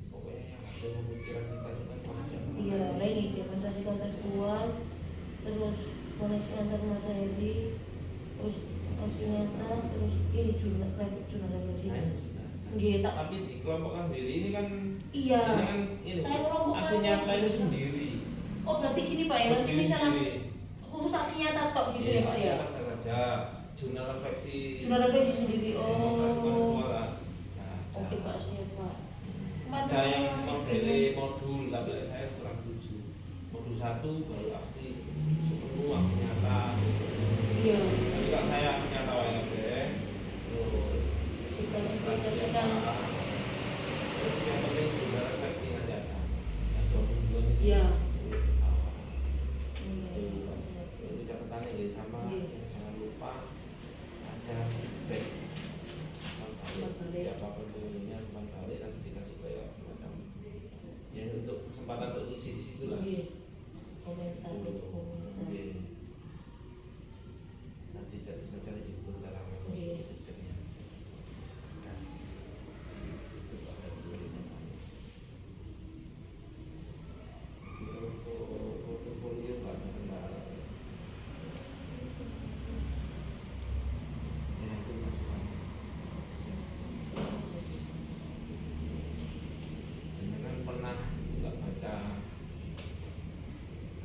Pokoknya yang hasil pemikiran kita itu kan koneksi antar materi. iya, nah ini demonstrasi kontekstual, terus koneksi antar materi, terus aksi nyata, terus ini jurnal refleksi. Gitu. Tapi dikelompokkan sendiri ini kan Iya. ini kan ini Saya kelompokkan aksi nyata itu sendiri. Oh berarti gini Pak ya, nanti Berdiri misalnya sendiri. khusus aksi nyata tok gitu ya Pak aksi ya. nyata saja. Jurnal refleksi. Jurnal refleksi sendiri. Demonstrasi kontekstual Oh. lah. Oke Pak siap Pak. Ada yang modul tapi saya kurang setuju. Modul 1 baru aksi sepenuh aksi nyata. Iya. Tapi kalau saya aksi nyata wae terus Kita sedang terus yang penting juga refleksi aja yang 2 mingguan itu Iya. itu catatannya ya sama Iya. jangan lupa ada feedback siapapun pemilihnya teman balik nanti dikasih kayak semacam ya untuk kesempatan untuk isi di situ lah. Iya. Komentar dukung. Iya. Nanti bisa cari di Google cara Iya. feedbacknya. Portofolio nggak ada kendala. Ya itu masukan. Jangan pernah nggak baca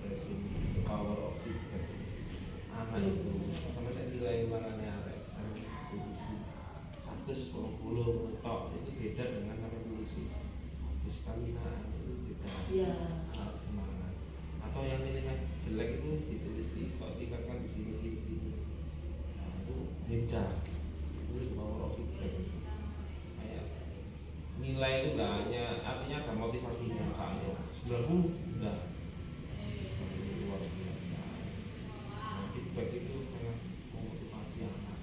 resume The Power of Feedback. Anak itu sama saya nilai ulangannya arek sampai tulis 120 tok itu beda dengan sampai tulis terus kalian itu beda. Iya. Semangat atau yang nilainya jelek itu ditulis kok tingkatkan di sini. Nah, itu beda. Itu power of feedback. Kayak nilai itu nggak hanya artinya ada motivasinya kayaknya 90 enggak. Luar biasa. Nah, feedback itu sangat memotivasi anak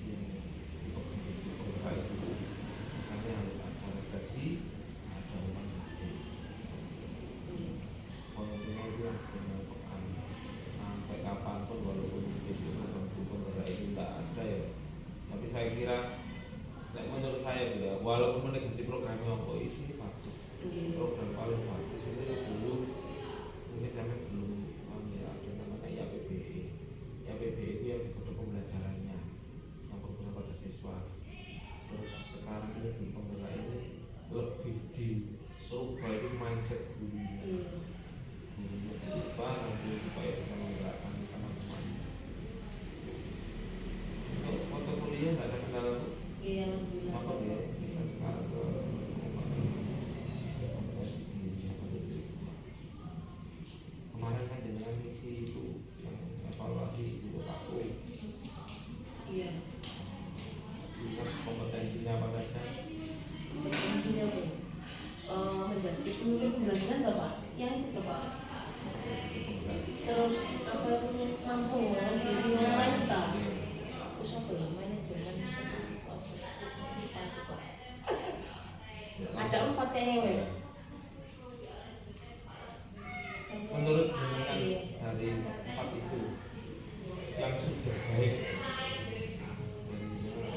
yang dipegang itu karena harus ada refleksi, ada ulang pemimpinnya itu yang bisa melakukan sampai kapanpun walaupun besok program itu tidak ada ya. Tapi saya kira menurut saya juga walaupun mendekati programnya apa ini bagus. Program paling bagus itu dulu mungkin sampai belum ya ada namanya YPBE. YPBE itu yang dibutuh pembelajarannya yang berguna pada siswa. Terus sekarang ini di penggerak ini lebih dirubah itu mindset gurunya. Gurunya berubah nanti supaya bisa menggerakkan teman-teman. Untuk portofolio nggak ada kendala tuh. Iya. Apa ya? Kita sekarang ke kemarin kan dengan misi itu yang evaluasi itu aku. Iya. Lihat kompetensinya apa saja. Kompetensinya apa? Menjadi pemimpin pembelajaran nggak Pak? Yang itu Pak. Terus apa itu mampu diri yang lain tak? Terus apa ya manajemen ada 4 TNW. Menurut jenengan dari 4 itu yang sudah baik.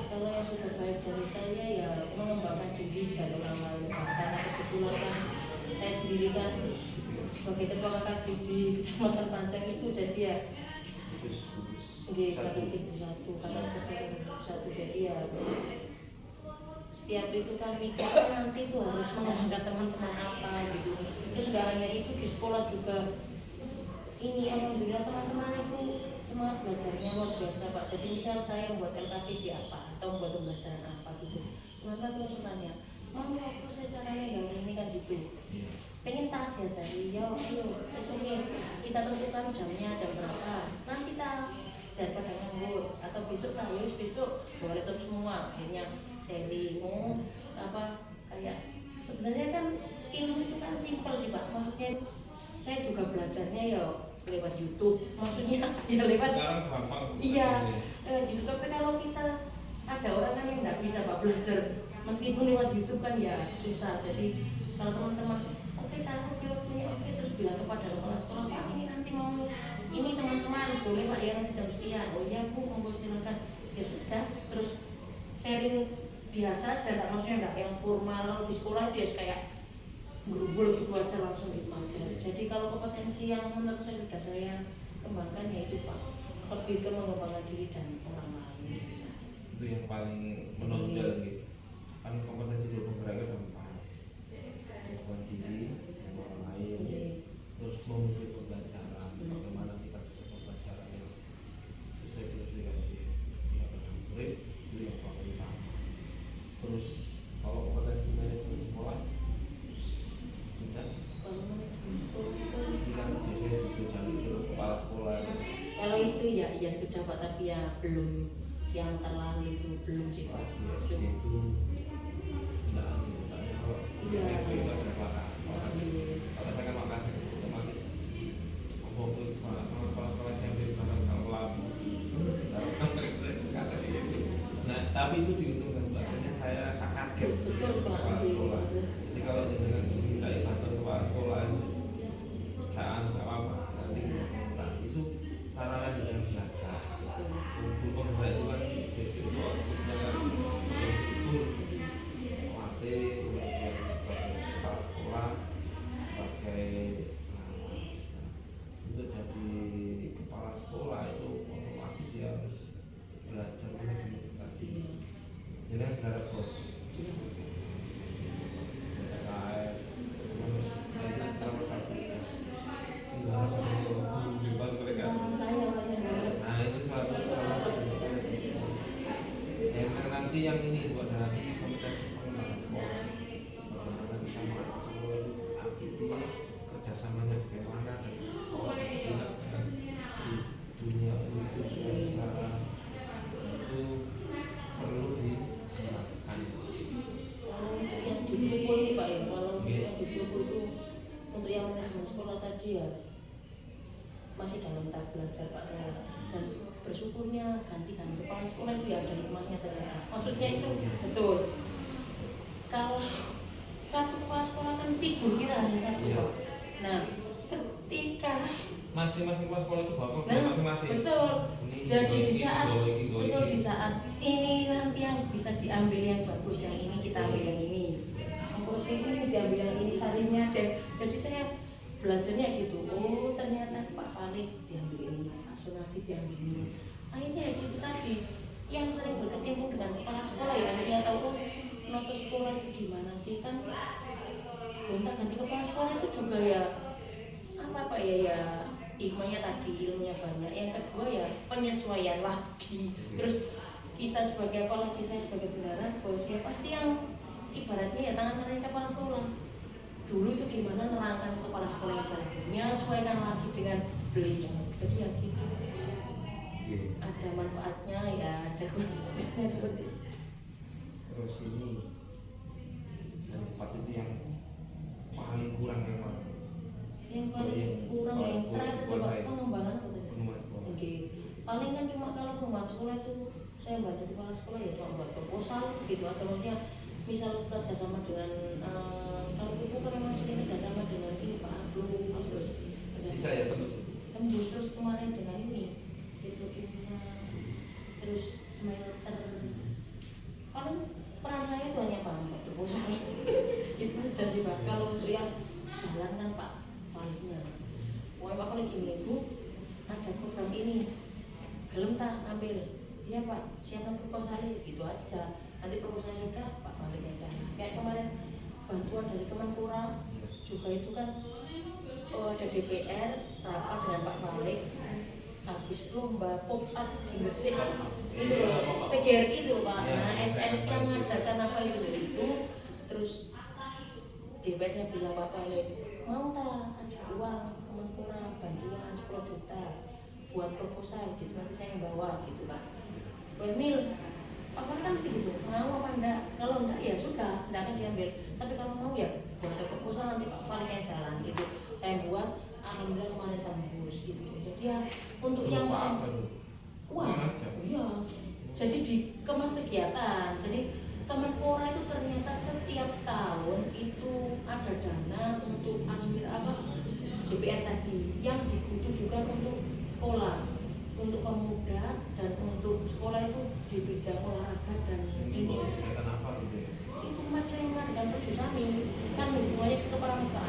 Kalau yang sudah baik dari saya ya mengembangkan diri dari awal karena kebetulan kan saya sendiri kan sebagai ketua KKB Kecamatan Panceng itu jadi ya KKB 1 karena KKB 1 jadi ya setiap itu kan mikirnya nanti itu harus mengembangkan teman-teman apa gitu. Terus gak hanya itu di sekolah juga ini alhamdulillah teman-teman itu semangat belajarnya luar biasa Pak. Jadi misal saya membuat LKPD apa atau membuat pembelajaran apa gitu Bapak terus tanya, mau apa sih caranya gawe ini kan gitu. Iya. Pengen tak ya tadi, ya ayo besoknya kita tentukan jamnya jam berapa. Nanti kita daripada nganggur atau besok lah, ya besok boleh tutup semua. Akhirnya Sally mau apa kayak sebenarnya kan ilmu itu kan simpel sih Pak. Maksudnya saya juga belajarnya ya lewat YouTube. Maksudnya ya lewat. Sekarang gampang. Iya, lewat YouTube. Tapi kalau kita ada orang kan yang nggak bisa Pak belajar meskipun lewat YouTube kan ya susah. Jadi kalau teman-teman oke tahu waktunya oke terus bilang kepada kepala sekolah Pak ini nanti mau ini teman-teman boleh Pak ya nanti jam sekian. Oh iya Bu monggo silakan. Ya sudah terus sharing biasa aja nggak maksudnya nggak yang formal di sekolah itu ya kayak gerubul gitu aja langsung gitu aja. Jadi kalau kompetensi yang menurut saya sudah saya kembangkan ya itu Pak lebih ke mengembangkan diri dan orang lain. Itu yang paling menonjol gitu. Kan kompetensi dulu penggeraknya gampang. Mengembangkan diri, orang lain, terus mengikuti pembelajaran. Bagaimana kita bisa pembelajaran yang sesuai dengan kita murid itu yang paling utama. Terus kalau kompetensi manajemen sekolah sudah. Kalau manajemen sekolah itu Ini kan biasanya dikerjakan itu kepala sekolah. kalau itu ya iya sudah Pak tapi ya belum yang terlalu itu belum sih Pak. Di SD itu enggak misalnya kalau di Iya. SMP itu ada belakang. Kalau saya kan makasih otomatis waktu kepala sekolah SMP bahkan kalau lalu nah tapi itu diuntungkan akhirnya saya kaget Betul Pak. kepala sekolah. Jadi kalau dengan dimintai kantor kepala sekolah nggak apa-apa nanti komunikasi itu sarana dengan belajar. Kumpul pembelajar itu kan basic itu outputnya kan figur melatih kemudian sebagai kepala sekolah sebagai pengawas. Untuk jadi kepala sekolah itu otomatis ya harus belajar manajemen tadi. Jadi kan ada kok PKS terus itu nomor satu sembilan bebas mereka. Saya Pak yang Nah itu salah satu yang nanti yang ini buat nanti kompetensi pengembangan sekolah. Bagaimana kita mengatur sekolah itu aktivitas kerjasamanya bagaimana dan sekolah dinas dengan dunia itu itu perlu dikembangkan. kalau untuk yang di buku ini Pak ya kalau untuk yang di buku itu untuk yang manajemen sekolah tadi ya masih dalam tahap belajar Pak saya dan bersyukurnya ganti-ganti kepala sekolah itu ya ada hikmahnya ternyata. Maksudnya itu betul. Kalau satu kepala sekolah kan figur kita hanya satu Iya. Pak. Nah ketika Masing-masing kepala sekolah itu bawa nah masing-masing. betul. Ini Jadi di ini, saat ini, betul di saat ini nanti yang bisa diambil yang bagus yang ini kita ambil yang ini. Kalau sini diambil yang ini salingnya dan jadi saya belajarnya gitu. Oh ternyata Pak Falik diambil ini, Pak Sunati diambil ini. Akhirnya itu tadi yang sering berkecimpung dengan kepala sekolah ya akhirnya tahu oh, noto sekolah itu gimana sih kan gonta ganti kepala sekolah itu juga ya apa Pak ya hikmahnya tadi ilmunya banyak. Yang kedua ya penyesuaian lagi. Terus kita sebagai apalagi saya sebagai bendahara bos ya pasti yang ibaratnya ya tangan-tangan kepala sekolah. Dulu itu gimana nerangkan kepala sekolah yang baru, menyesuaikan lagi dengan beliau. Jadi ya gitu. Ada manfaatnya ya ada manfaatnya seperti itu. Terus ini yang empat itu yang paling kurang yang mana? Yang paling kurang yang terakhir itu Pak, pengembangan apa tadi? Pengembangan sekolah. Oke. Paling kan cuma kalau pengembangan sekolah itu saya bantu kepala sekolah ya cuma buat proposal gitu aja maksudnya misal kerjasama dengan kalau ibu kan memang sering kerjasama dengan ini Pak Abdul terus Bisa ya tembus. tembus terus kemarin dengan ini itu ibunya terus smelter paling peran saya itu hanya Pak buat proposal itu aja sih Pak. Kalau untuk yang jalan kan Pak baliknya wah Pak kalau gini Bu ada program ini gelem tak ambil iya Pak siapkan proposalnya gitu aja nanti proposalnya sudah Pak balik aja kayak kemarin bantuan dari Kemenpora juga itu kan ada DPR rapat dengan Pak Balik habis lomba pop up di Gresik itu loh PGRI itu Pak nah SN yang mengadakan apa itu Terus DPR-nya bilang Pak Lek, mau tak ada uang Kemenpora bantuan 10 juta buat proposal gitu, nanti saya yang bawa gitu kan. Emil, Pak Lek kan mesti gitu, mau apa enggak? Kalau enggak ya sudah, enggak akan diambil. Tapi kalau mau ya buat ada proposal, nanti Pak Lek yang jalan gitu. Saya buat, alhamdulillah kemarin tembus gitu. Jadi ya untuk yang wah, iya. Jadi dikemas kegiatan. Jadi Kemenpora itu ternyata setiap tahun itu ada dana untuk DPR tadi yang ditujukan untuk sekolah, untuk pemuda dan untuk sekolah itu di bidang olahraga dan ini. Kegiatan apa gitu ya? Itu macam dan perjusani kan hubungannya ke pramuka,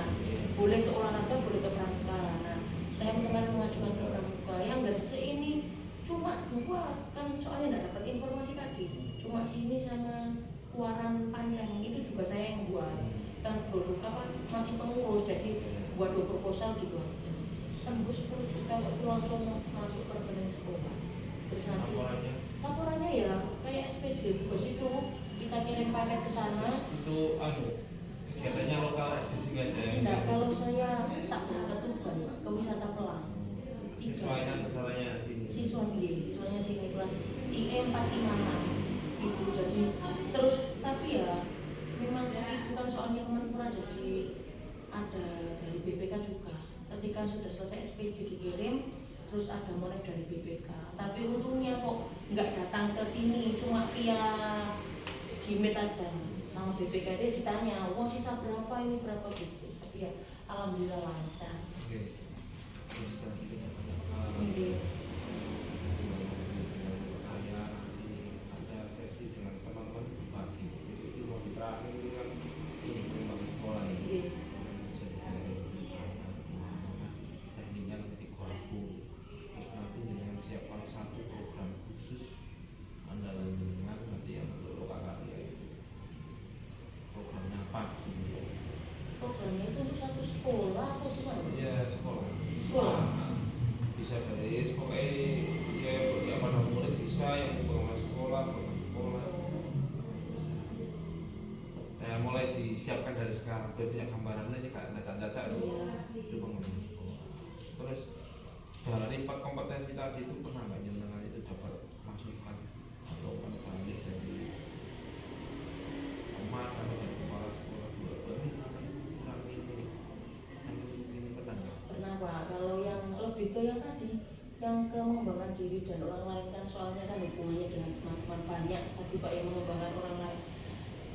boleh ke olahraga, boleh ke pramuka. Nah, saya kemarin mengajukan ke pramuka yang dari ini cuma 2 kan, soalnya tidak dapat informasi tadi, cuma sini sama Kuaran Panjang itu juga saya yang buat, dan masih pengurus, jadi buat 2 proposal gitu aja. Tembus 10 juta kok, itu langsung masuk ke rekening sekolah. Terus nanti laporannya ya kayak SPJ bos itu kita kirim paket ke sana. Itu kegiatannya lokal SD sini aja ya? Enggak, kalau saya tak ke Tuban, ke wisata Pelang. Siswanya Siswanya sini kelas IE 456 gitu. Jadi terus tapi ya memang itu kan soalnya Kemenpora, jadi ada dari BPK juga. Ketika sudah selesai SPJ dikirim, terus ada monet dari BPK. Tapi untungnya kok nggak datang ke sini, cuma via Gmail aja. Sama BPK dia ditanya, uang sisa berapa ini berapa gitu. Tapi ya alhamdulillah lancar. Oke. Terus selanjutnya ada sesi dengan teman-teman berbagi. Itu mau terakhir itu kan ini pengembangan sekolah ini. Bisa tekniknya nanti gabung. Terus nanti dengan siapkan satu program khusus andalan dengan nanti yang untuk lokal karya itu. Programnya apa sih? Programnya itu untuk satu sekolah atau gimana? Iya, sekolah. Bisa dari pokoknya ya yang pada murid bisa, yang program sekolah. Nah, mulai disiapkan dari sekarang biar punya gambarannya aja kayak data-data itu pengembangan sekolah. Terus dari 4 kompetensi tadi itu pernah nggak nyenengan itu dapat masukan atau balik dari teman atau dari kepala sekolah ini kurang ini sampai ini pernah nggak? Pernah Pak, kalau yang lebih ke yang tadi yang ke mengembangkan diri dan orang lain kan, soalnya kan hubungannya dengan teman-teman banyak tadi Pak yang mengembangkan orang lain,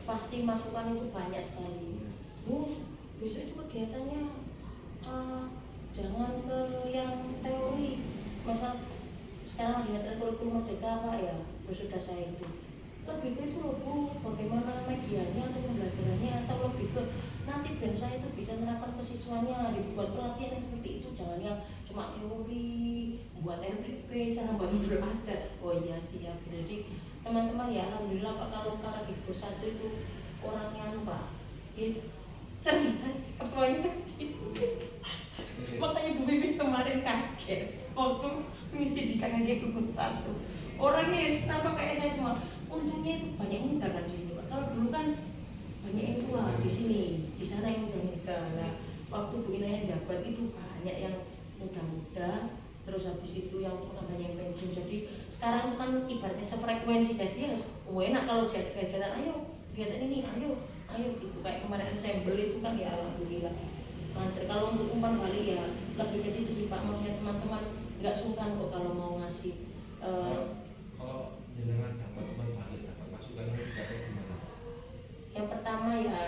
pasti masukan itu banyak sekali. Bu, besok itu kegiatannya jangan ke yang teori, misal sekarang lagi ngetren kurikulum merdeka Pak ya, sudah saya itu lebih ke itu loh Bu, bagaimana medianya atau pembelajarannya, atau lebih ke nanti dan saya itu bisa menerapkan ke siswanya, dibuat pelatihan yang seperti itu, jangan yang cuma teori, buat RPP, cara bangun belajar. Oh iya siap. Jadi teman-teman ya alhamdulillah Pak, kalau kakak Digbos 1 itu orangnya Pak cerita ketuanya makanya Bu Bibi kemarin kaget waktu misi di KKG Gugus 1, orangnya sama kayak saya semua. Untungnya itu banyak muda kan di sini Pak. Kalau dulu kan banyak yang tua di sini, di sana yang muda-muda. Nah, waktu Bu Inaya jabat itu banyak yang muda-muda, terus habis itu yang tua banyak yang pensiun. Jadi sekarang itu kan ibaratnya sefrekuensi, jadi ya enak kalau jadi kegiatan, ayo kegiatan ini, ayo gitu. Kayak kemarin ensemble itu kan ya alhamdulillah lancar. Kalau untuk umpan balik ya lebih ke situ sih Pak, maksudnya teman-teman nggak sungkan kok kalau mau ngasih. Kalau jenengan dapat umpan balik, dapat masukan itu gimana? Yang pertama ya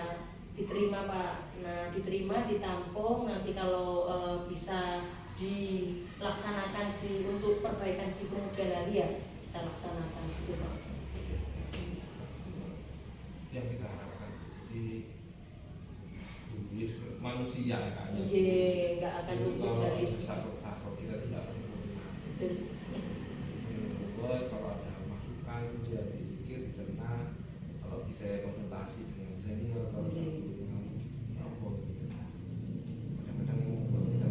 diterima Pak. Nah diterima, ditampung, nanti kalau bisa dilaksanakan untuk perbaikan di kemudian hari ya kita laksanakan gitu Pak. Yang kita harapkan jadi manusia kan? Iya, nggak akan luput dari sakit kita tidak bos. Kalau ada masukan ya dipikir, dicerna. Kalau bisa konsultasi dengan senior, kalau dengan apa gitu. Kadang-kadang yang membuat kita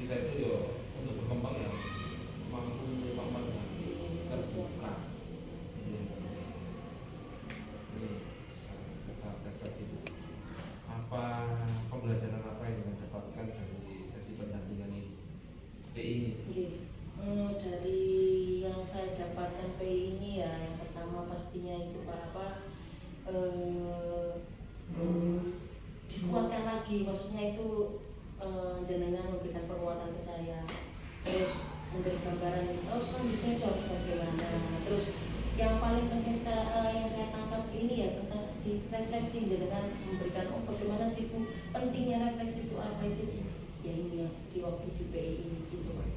kita itu ya untuk berkembang ya mampu terbuka. Ini kita refleksi dulu. Apa pembelajaran apa yang didapatkan dari sesi pendampingan ini? PI ini? Dari yang saya dapatkan PI ini ya, yang pertama pastinya itu Pak dikuatkan lagi, maksudnya itu jenengan memberikan penguatan ke saya, terus memberi gambaran selanjutnya itu harus bagaimana. Terus yang paling penting yang saya tangkap ini ya tentang di refleksi, jenengan memberikan bagaimana sih Bu pentingnya refleksi itu apa itu ya, ini ya di waktu di PI ini gitu Pak.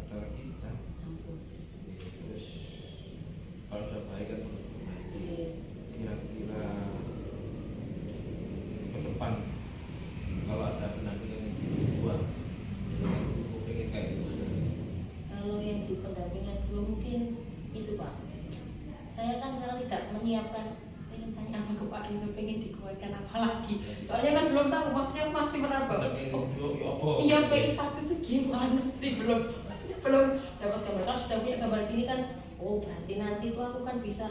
Ada lagi kan? Terus kalau sudah baik kan kira-kira ke depan kalau ada pendampingan yang kedua aku pengen kayak gitu. Kalau yang di pendampingan dua mungkin itu Pak, saya kan sekarang tidak menyiapkan, pengen tanya apa ke Pak Rino, pengen dikuatkan apa lagi, soalnya kan belum tahu, maksudnya masih meraba. Iya PI 1 itu gimana sih, belum dapat gambar. Kalau sudah punya gambar gini kan, oh berarti nanti tuh aku kan bisa,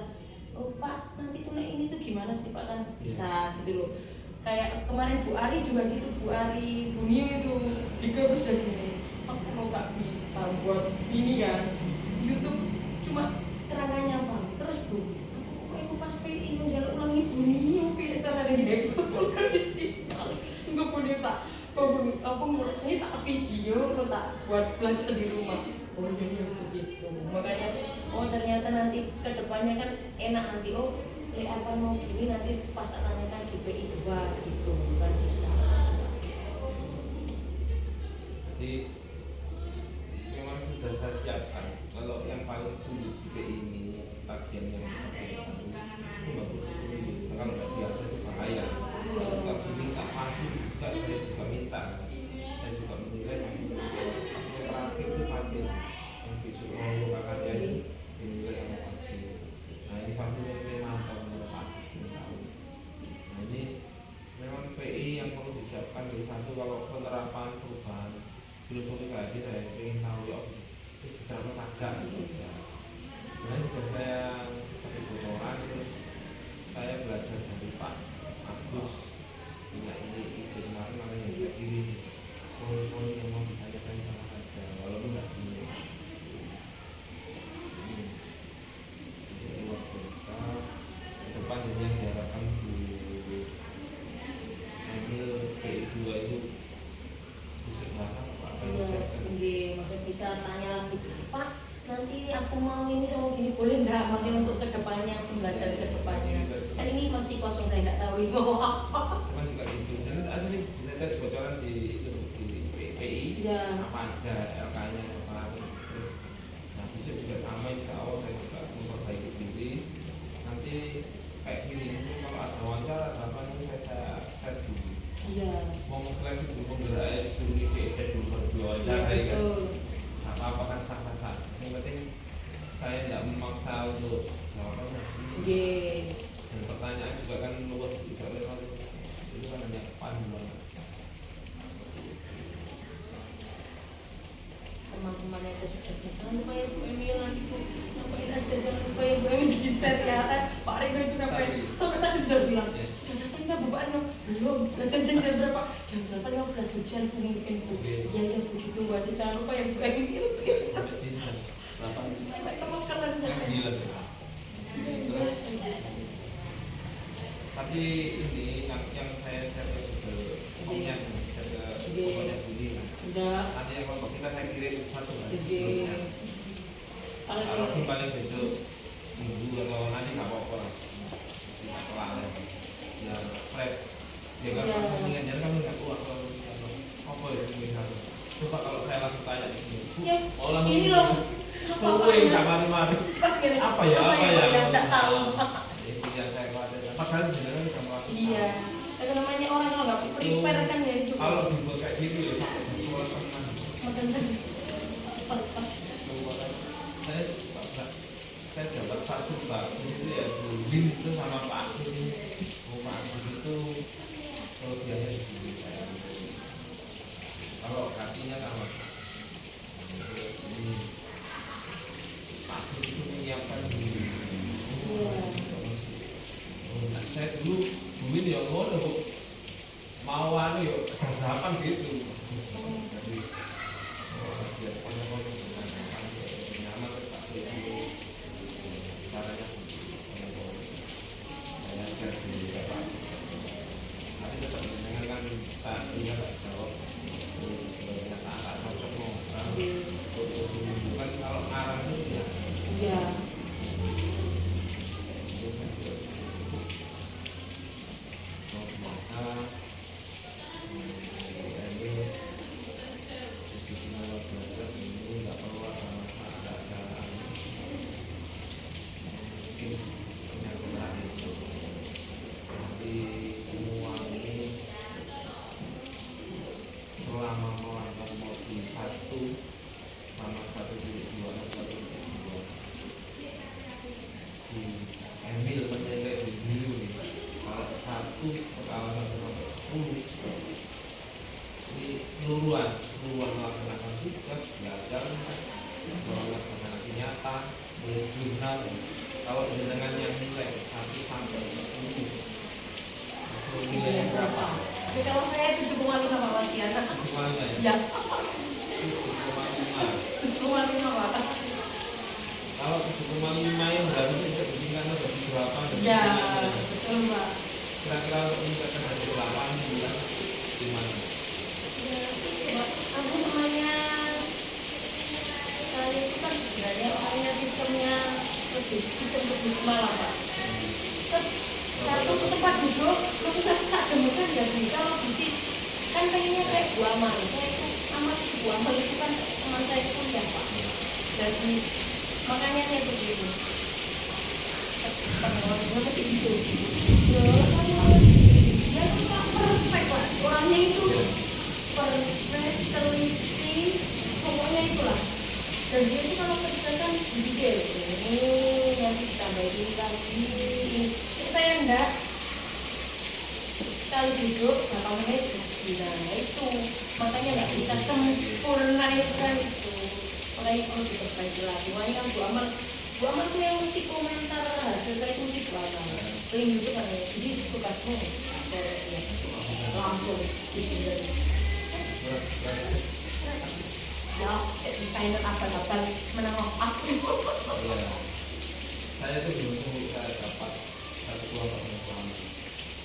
oh Pak nanti tuh ini tuh gimana sih Pak, kan bisa gitu loh. Kayak kemarin Bu Ari juga gitu, Bu Ari Bunio itu digabus dan gini, aku mau gak bisa buat ini kan YouTube cuma terangannya apa. Terus Bu, aku pas PI menjaluk ulangi Bunio piye carane gawe betul kan digital. Engko Bunio tak aku ini tak video, aku tak buat belajar di rumah. Oh iya begitu. Makanya ternyata nanti kedepannya kan enak nanti, apa mau gini nanti pas tak tanyakan di PI 2 gitu kan bisa. Jadi memang sudah saya siapkan. Kalau yang paling sulit di PI ini bagian yang itu nggak butuh, kalau nggak biasa itu bahaya. Kalau nggak minta fasih juga, saya juga minta. Saya juga menilai yang terakhir itu fasih. Yang besok mau akan jadi dinilai yang fasih. Nah ini fasihnya memang menurut aku. Nah ini memang PI yang perlu disiapkan dari satu, kalau penerapan perubahan filosofi tadi saya ingin tahu ya terus diterapkan agak gitu aja. Nah juga saya pakai bocoran, terus saya belajar dari Pak Agus. Nah ini ide kemarin makanya saya kirim poin-poin yang mau ditanyakan sama saja walaupun nggak semua. Jadi waktu besar ke depan yang diharapkan di ambil PI 2 itu bisa bahasa apa Iya, maksudnya bisa tanya lagi, Pak nanti aku mau ini sama gini boleh nggak, makanya untuk kedepannya belajar kedepannya. Kan ini masih kosong, saya nggak tahu ini mau apa. Cuman juga gitu, jadi asli bisa cek bocoran di PI apa aja LK-nya apa. Nah bisa juga sama, insya Allah saya juga memperbaiki diri. Nanti kayak gini, kalau ada wawancara apa ini saya set dulu. Iya. Mau seleksi dulu penggerak disuruh isi set dulu berdua wawancara ya kan. Apa kan sah-sah. Yang penting saya tidak memaksa untuk jawabannya. Dan pertanyaan juga kan luas, soalnya itu kan hanya panduan. Teman-teman yang sudah jangan lupa ya Bu Emil lagi Bu, ngapain aja, jangan lupa ya Bu Emil di-share ya kan. Pak Rino itu ngapain, soalnya tadi sudah bilang jangan kita bukaannya belum, jam berapa? Jam 8.15 hujan Bu mungkin Bu. Iya Bu, ditunggu aja, jangan lupa ya Bu Emil. Sampai sini kan 8 teman kalian saya. Tapi ini yang saya share ke omnya, share ke pokoknya bunyi kan. Nanti yang kelompok kita saya kirim satu hari. Kalau paling besok minggu atau nanti nggak apa-apa lah. Setelah ya fresh. Ya kan pengen jadi kamu nggak kuat kalau apa ya misalnya. Coba kalau saya langsung tanya di sini. Ini loh. Semua yang nggak mari-mari. Apa ya? Nggak tahu. Yang saya khawatirkan. Padahal sebenarnya kita melakukan. Iya. Itu namanya orang kalau nggak prepare kan ya itu. Kalau dibuat kayak gitu ya sampai bersuara tenang. Saya dapat satu Pak itu ya Lin itu sama Pak Agus ini. Pak Agus itu kelebihannya di sini saya. Kalau artinya sama. Pabrik itu menyiapkan diri. Saya dulu duit ya ngono kok mau anu ya harapan gitu. Jadi dia punya motor dengan nyaman tetap itu caranya saya jadi dapat. Tapi tetap dengan kan tadi ya jawab banyak agak cocok mau bukan kalau arah itu ya. Iya. Selama melanggar motif 1 sama 1.2 dan 1.2 Emil menilai dulu nih kalau 1 pengalaman 10 ini seluruhan melaksanakan tugas belajar melaksanakan nyata jurnal kalau dengan yang nilai 1 sampai 10 nilainya berapa? Tapi kalau saya 7,5 Pak Tiana. Gimana Ya. ya? 7,5. 7,5 Pak. Kalau 7,5 yang berarti bisa dibandingkan dari 8 Ya, betul Pak. kira-kira untuk meningkatkan dari 8 bulan gimana? Ya, aku namanya saya itu kan sebenarnya orangnya sistem lebih malah Pak. Satu tempat duduk, terus tak demukan dan bisa lebih kan pengennya kayak Bu Amal. Saya itu amat Bu Amal itu kan teman saya itu kuliah Pak. Jadi makanya saya begitu. Pengen begitu. Ya itu perfect Pak. Orangnya itu perfect, teliti, pokoknya itulah. Dan dia itu kalau kerja kan detail. Ini yang ditambahin lagi. Saya enggak sekali duduk berapa menit nah itu makanya nggak bisa sempurna itu kan itu makanya perlu diperbaiki lagi makanya kan Bu Amal tuh yang mesti komentar hasil saya itu mesti Bu Amal link YouTube kan ya jadi tugasmu langsung di sini ya desainer apa-apa menengok aku Saya itu belum saya dapat satu kelompok yang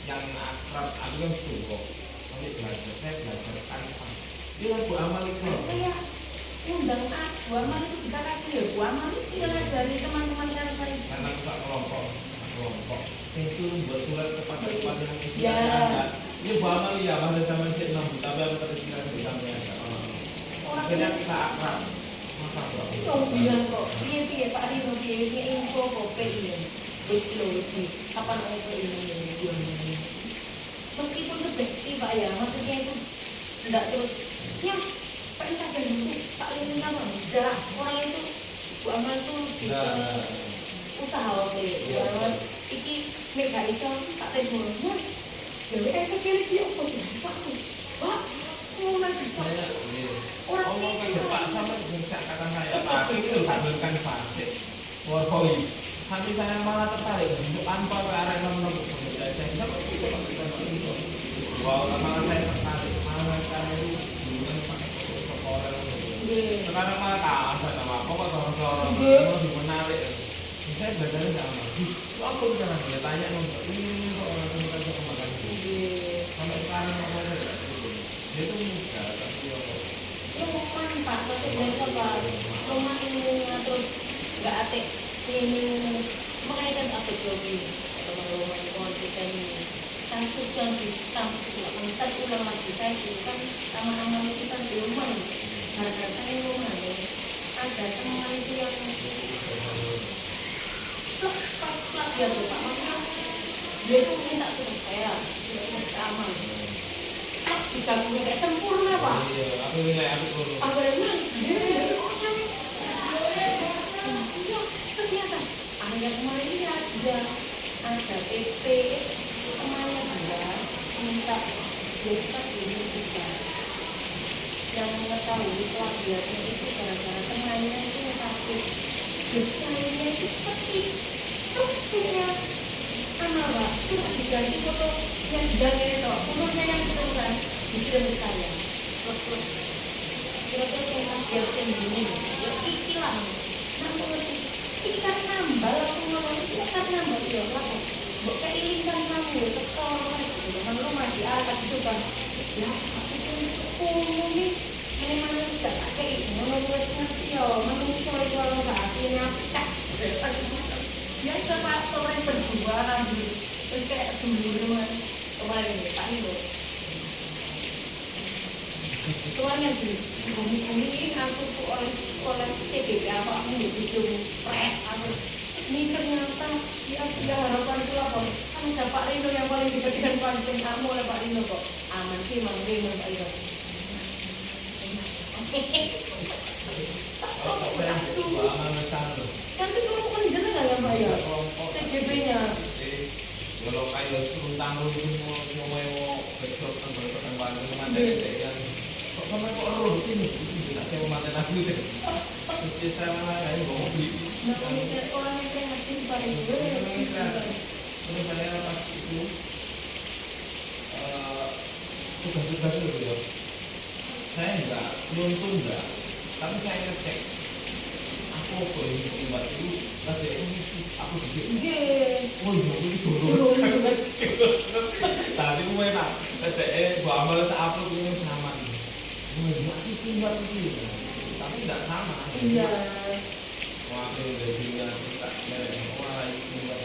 yang akrab aku kan suka tapi belajar saya belajar tanpa dia Bu Amal itu saya undang Bu Amal itu bisa kasih ya Bu Amal itu yang dari teman-teman kan saya karena kita kelompok itu buat surat kepada yang itu ya ini Bu Amal ya pada zaman saya 6 tapi aku terinspirasi sampai akhirnya kita akrab masa oh bilang kok iya Pak Rino dia info kok ini teknologi apa namanya ini meskipun itu besti Pak ya maksudnya itu tidak terus ya Pak ini saja dulu Pak Lini nama enggak orang itu Bu Amal itu bisa usaha oke Bu Amal ini mega itu tak teknologi jadi itu pilih dia apa ya Pak mau lagi orang ngomong ke Pak sama bisa kata saya Pak itu tampilkan fasik warkoi kami saya malah tertarik untuk tanpa ke arah yang menurut saya wow malah saya tertarik malah saya itu duluan pakai sekolah sekarang malah tak sama kok orang lebih menarik saya belajar sama aku jangan dia tanya ini kok orang kita kemakan sampai sekarang apa saja dia itu mudah tapi rumah Pak, maksudnya apa? Rumah ilmunya terus nggak atik ini makanya kan atik lagi teman-teman konten ini kasus yang di kampus ntar ulang lagi saya itu kan aman-aman itu kan di rumah harga saya rumah ada teman itu yang plak ya tuh Pak maksudnya dia itu minta suruh saya tidak aman digabungnya kayak sempurna Pak. Iya, aku nilai aku dulu. Akhirnya ternyata akhirnya kemarin ini ada PP temannya Bunda minta dia ini bisa yang ketahui plagiatnya itu gara-gara temannya itu sakit. Desainnya itu seperti punya Mbak, cuma diganti foto yang diganti itu, fotonya yang keterusan dikirim ke saya. Terus kira-kira yang plagiat yang gini, ya istilah. Namun ini kan nambah, aku ngomong ini kan nambah ya, apa? Mbak keilikan kamu, sekolah itu, teman lu masih atas itu kan. Ya, aku pun nih, mana-mana tidak pakai itu, menurut ngerti ya, menurut soal kalau nggak akhirnya kak, ya sama orang berdua lagi, terus kayak dulu kan kemarin ya Pak Ibu, soalnya sih, ini aku tuh oleh CBP apa aku gitu, aku ini ternyata dia harapan itu apa? Kan ada Pak Rino yang paling diberikan pancing kamu oleh Pak Rino kok. Aman sih Mang Rino Pak Rino. Kan itu kamu kan jelas nggak ya Pak ya? TGP-nya. Kalau kayak turun tangan itu mau besok kan baru kemarin kan. Kok sampai kok roh ini? Tidak saya mau mantan aku itu. Terus saya malah kayak mau beli. Nah, orang yang kreatif paling Terus saya pas itu tugas-tugas itu ya, saya enggak nuntun enggak, tapi saya ngecek aku boleh timbal itu tadi aku bikin oh iya ini dulu tadi aku enak gua amal tak upload ini sama nih aku timbal itu tapi enggak sama iya waktu dari tak dari orang timbal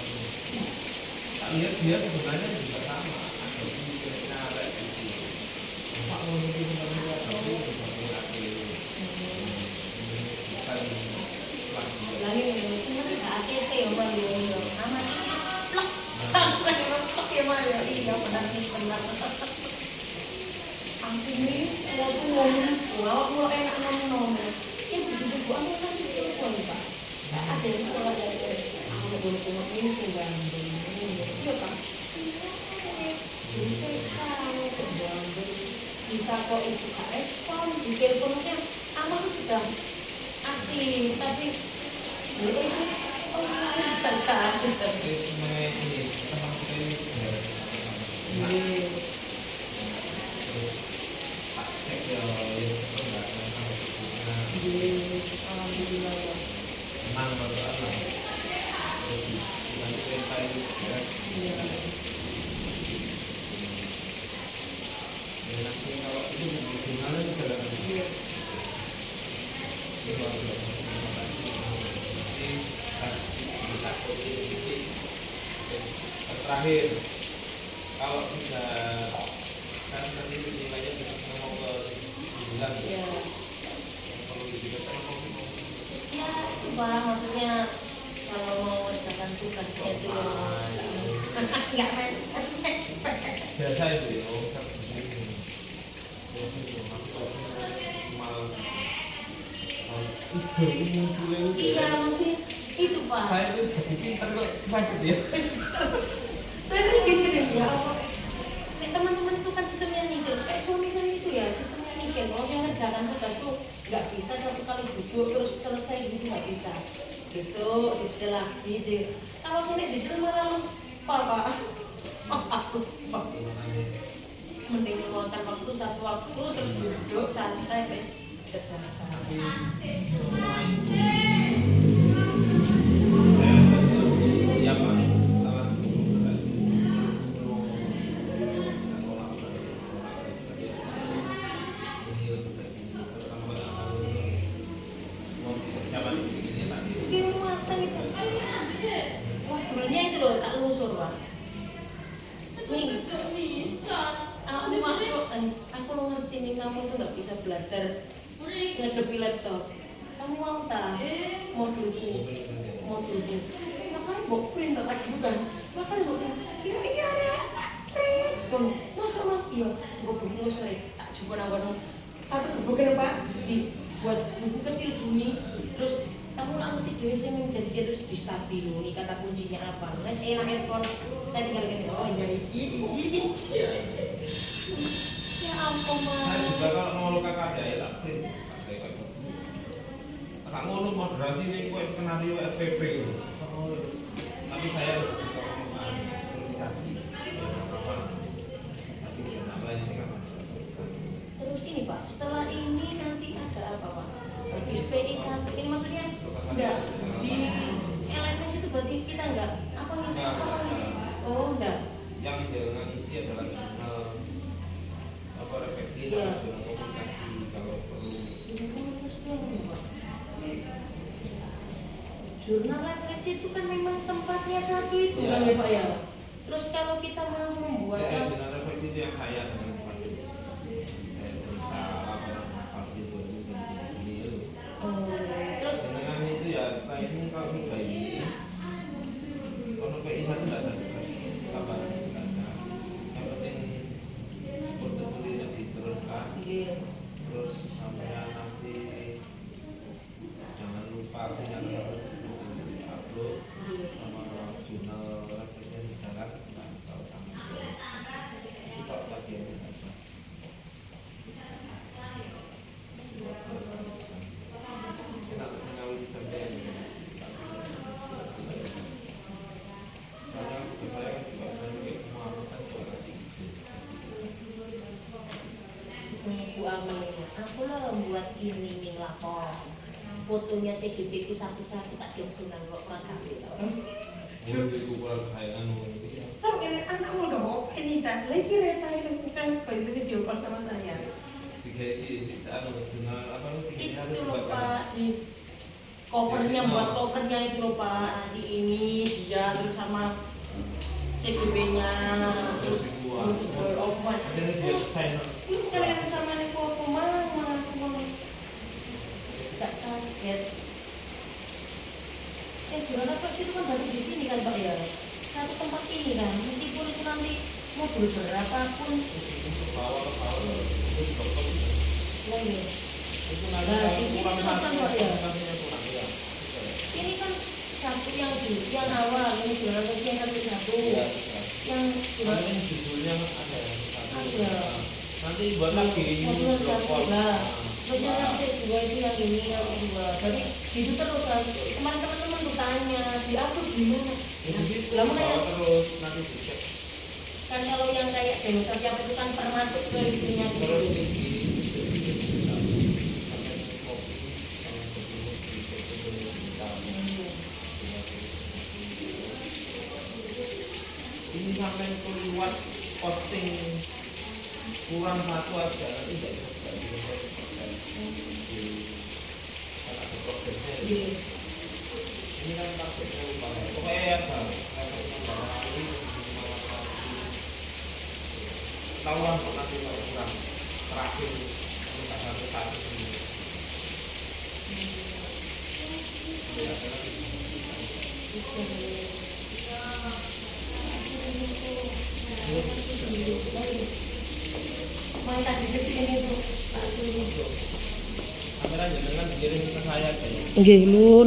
tak lihat dia sebenarnya juga sama ada kira-kira ada itu Pak mau lebih benar-benar tahu lagi ini nggak ATP ya Bang ya aman plak plak ya Bang ya iya benar aku ini aku ngomong enak ngomong ya begitu aku kan itu Pak ada yang kalau ada aku mau ngomong ini tinggal iya Pak bisa kok itu gak respon di teleponnya aman sudah aktif tapi itu terkait tapi ini teman saya cek ya alhamdulillah memang masalah nanti saya nanti kalau itu gimana nih jalan terakhir kalau sudah kan nanti nilainya sudah mau ke 9 ya perlu diberikan ya itu Pak maksudnya kalau mau mengerjakan tugasnya itu nggak main biasa itu ya iya mungkin itu Pak saya itu jadi pintar kok sakit ya saya kan gini ya teman-teman itu kan sistemnya mikir kayak suami saya itu ya sistemnya mikir kalau yang ngerjakan tugas tuh nggak bisa satu kali duduk terus selesai gitu nggak bisa besok dicil lagi kalau saya dicil malah lupa Pak aku Pak mending meluangkan waktu satu waktu terus duduk santai terus kerjakan aku lo ngerti nih kamu tuh nggak bisa belajar ngedepi laptop kamu mau tak mau dulu makanya mau print tak bukan makanya mau ini ada print masa mah iya gue bingung sore tak coba nambah satu bukan Pak dibuat buku kecil bunyi terus kamu ngerti jadi saya menjadi dia terus distabil ini kata kuncinya apa mas enak handphone saya tinggal gini oh iya ya ampun Mas saya juga kalau mau luka karya ya tak print tak ngono moderasi ini kok skenario FPP loh. Tapi saya komunikasi apa tapi kenapa ini kan Terus ini Pak, setelah ini nanti ada apa Pak? Habis PI 1 ini maksudnya enggak di LMS itu berarti kita enggak apa ngisi apa ngisi? Oh enggak. yang jangan isi adalah apa refleksi Iya. dan komunikasi kalau perlu. Jurnal refleksi itu kan memang tempatnya satu itu Iya. kan ya Pak ya. Terus kalau kita mau membuat Ya, yang jurnal refleksi itu yang saya dengan pasien. Saya cerita laporan pasien 2020 ini. terus Dengan itu ya setelah ini kalau sudah ini kalau PI satu tidak ada apa tidak ada. Yang penting portofolio diteruskan. iya. Terus sampai nanti jangan lupa punya upload sama jurnal refleksi sekarang kalau sama itu tak lagi ya. Kenapa ngawin sampai karena saya juga sering semua kan juga kasih Bu Amal ini, aku lah membuat ini nih lapor. Fotonya CGP ku satu-satu tak jongsunan kok kurang kasih tau. itu kurang kayak anu Tom ini anak mau gak mau ini kan lagi kereta ini bukan itu disiapkan sama saya. tiga anu jurnal apa lu tiga Itu loh Pak di covernya buat covernya itu loh Pak nanti ini dia terus sama CGP-nya terus open. jadi dia sign Ini kalian sama nih foto mana aku mau nggak kaget. Jurnal refleksi itu kan berarti di sini kan Pak ya. Satu tempat ini kan meskipun itu nanti mobil berapapun bawah ke bawah itu dokter lagi. itu nanti Nah, kalau di sini kurang kan satu kan, Pak, ya. komunikasinya kurang ya Ini kan satu yang awal ini jurnal refleksi yang satu iya yang jurnal ini judulnya ada yang satu ada. nanti buat lagi Mobil satu blog lah. Terus yang kedua itu yang ini yang kedua. Jadi gitu terus kan. Kemarin teman-teman tuh tanya di aku gimana? itu gitu Lama ya. bawa terus nanti dicek Kan kalau yang kayak demonstrasi apa itu kan termasuk ke itunya terus gitu. tinggi sampai kopi sama sebelum dicek sebelum kita ini sampai keluar posting kurang satu aja nanti tidak bisa karena ada prosesnya Iya. ini kan takutnya lupa pokoknya ya tahuan kok nanti kalau kurang terakhir minta satu ini ya Main tadi ke sini tuh. Tak suruh. kamera jangan kirim ke saya aja Nggih lu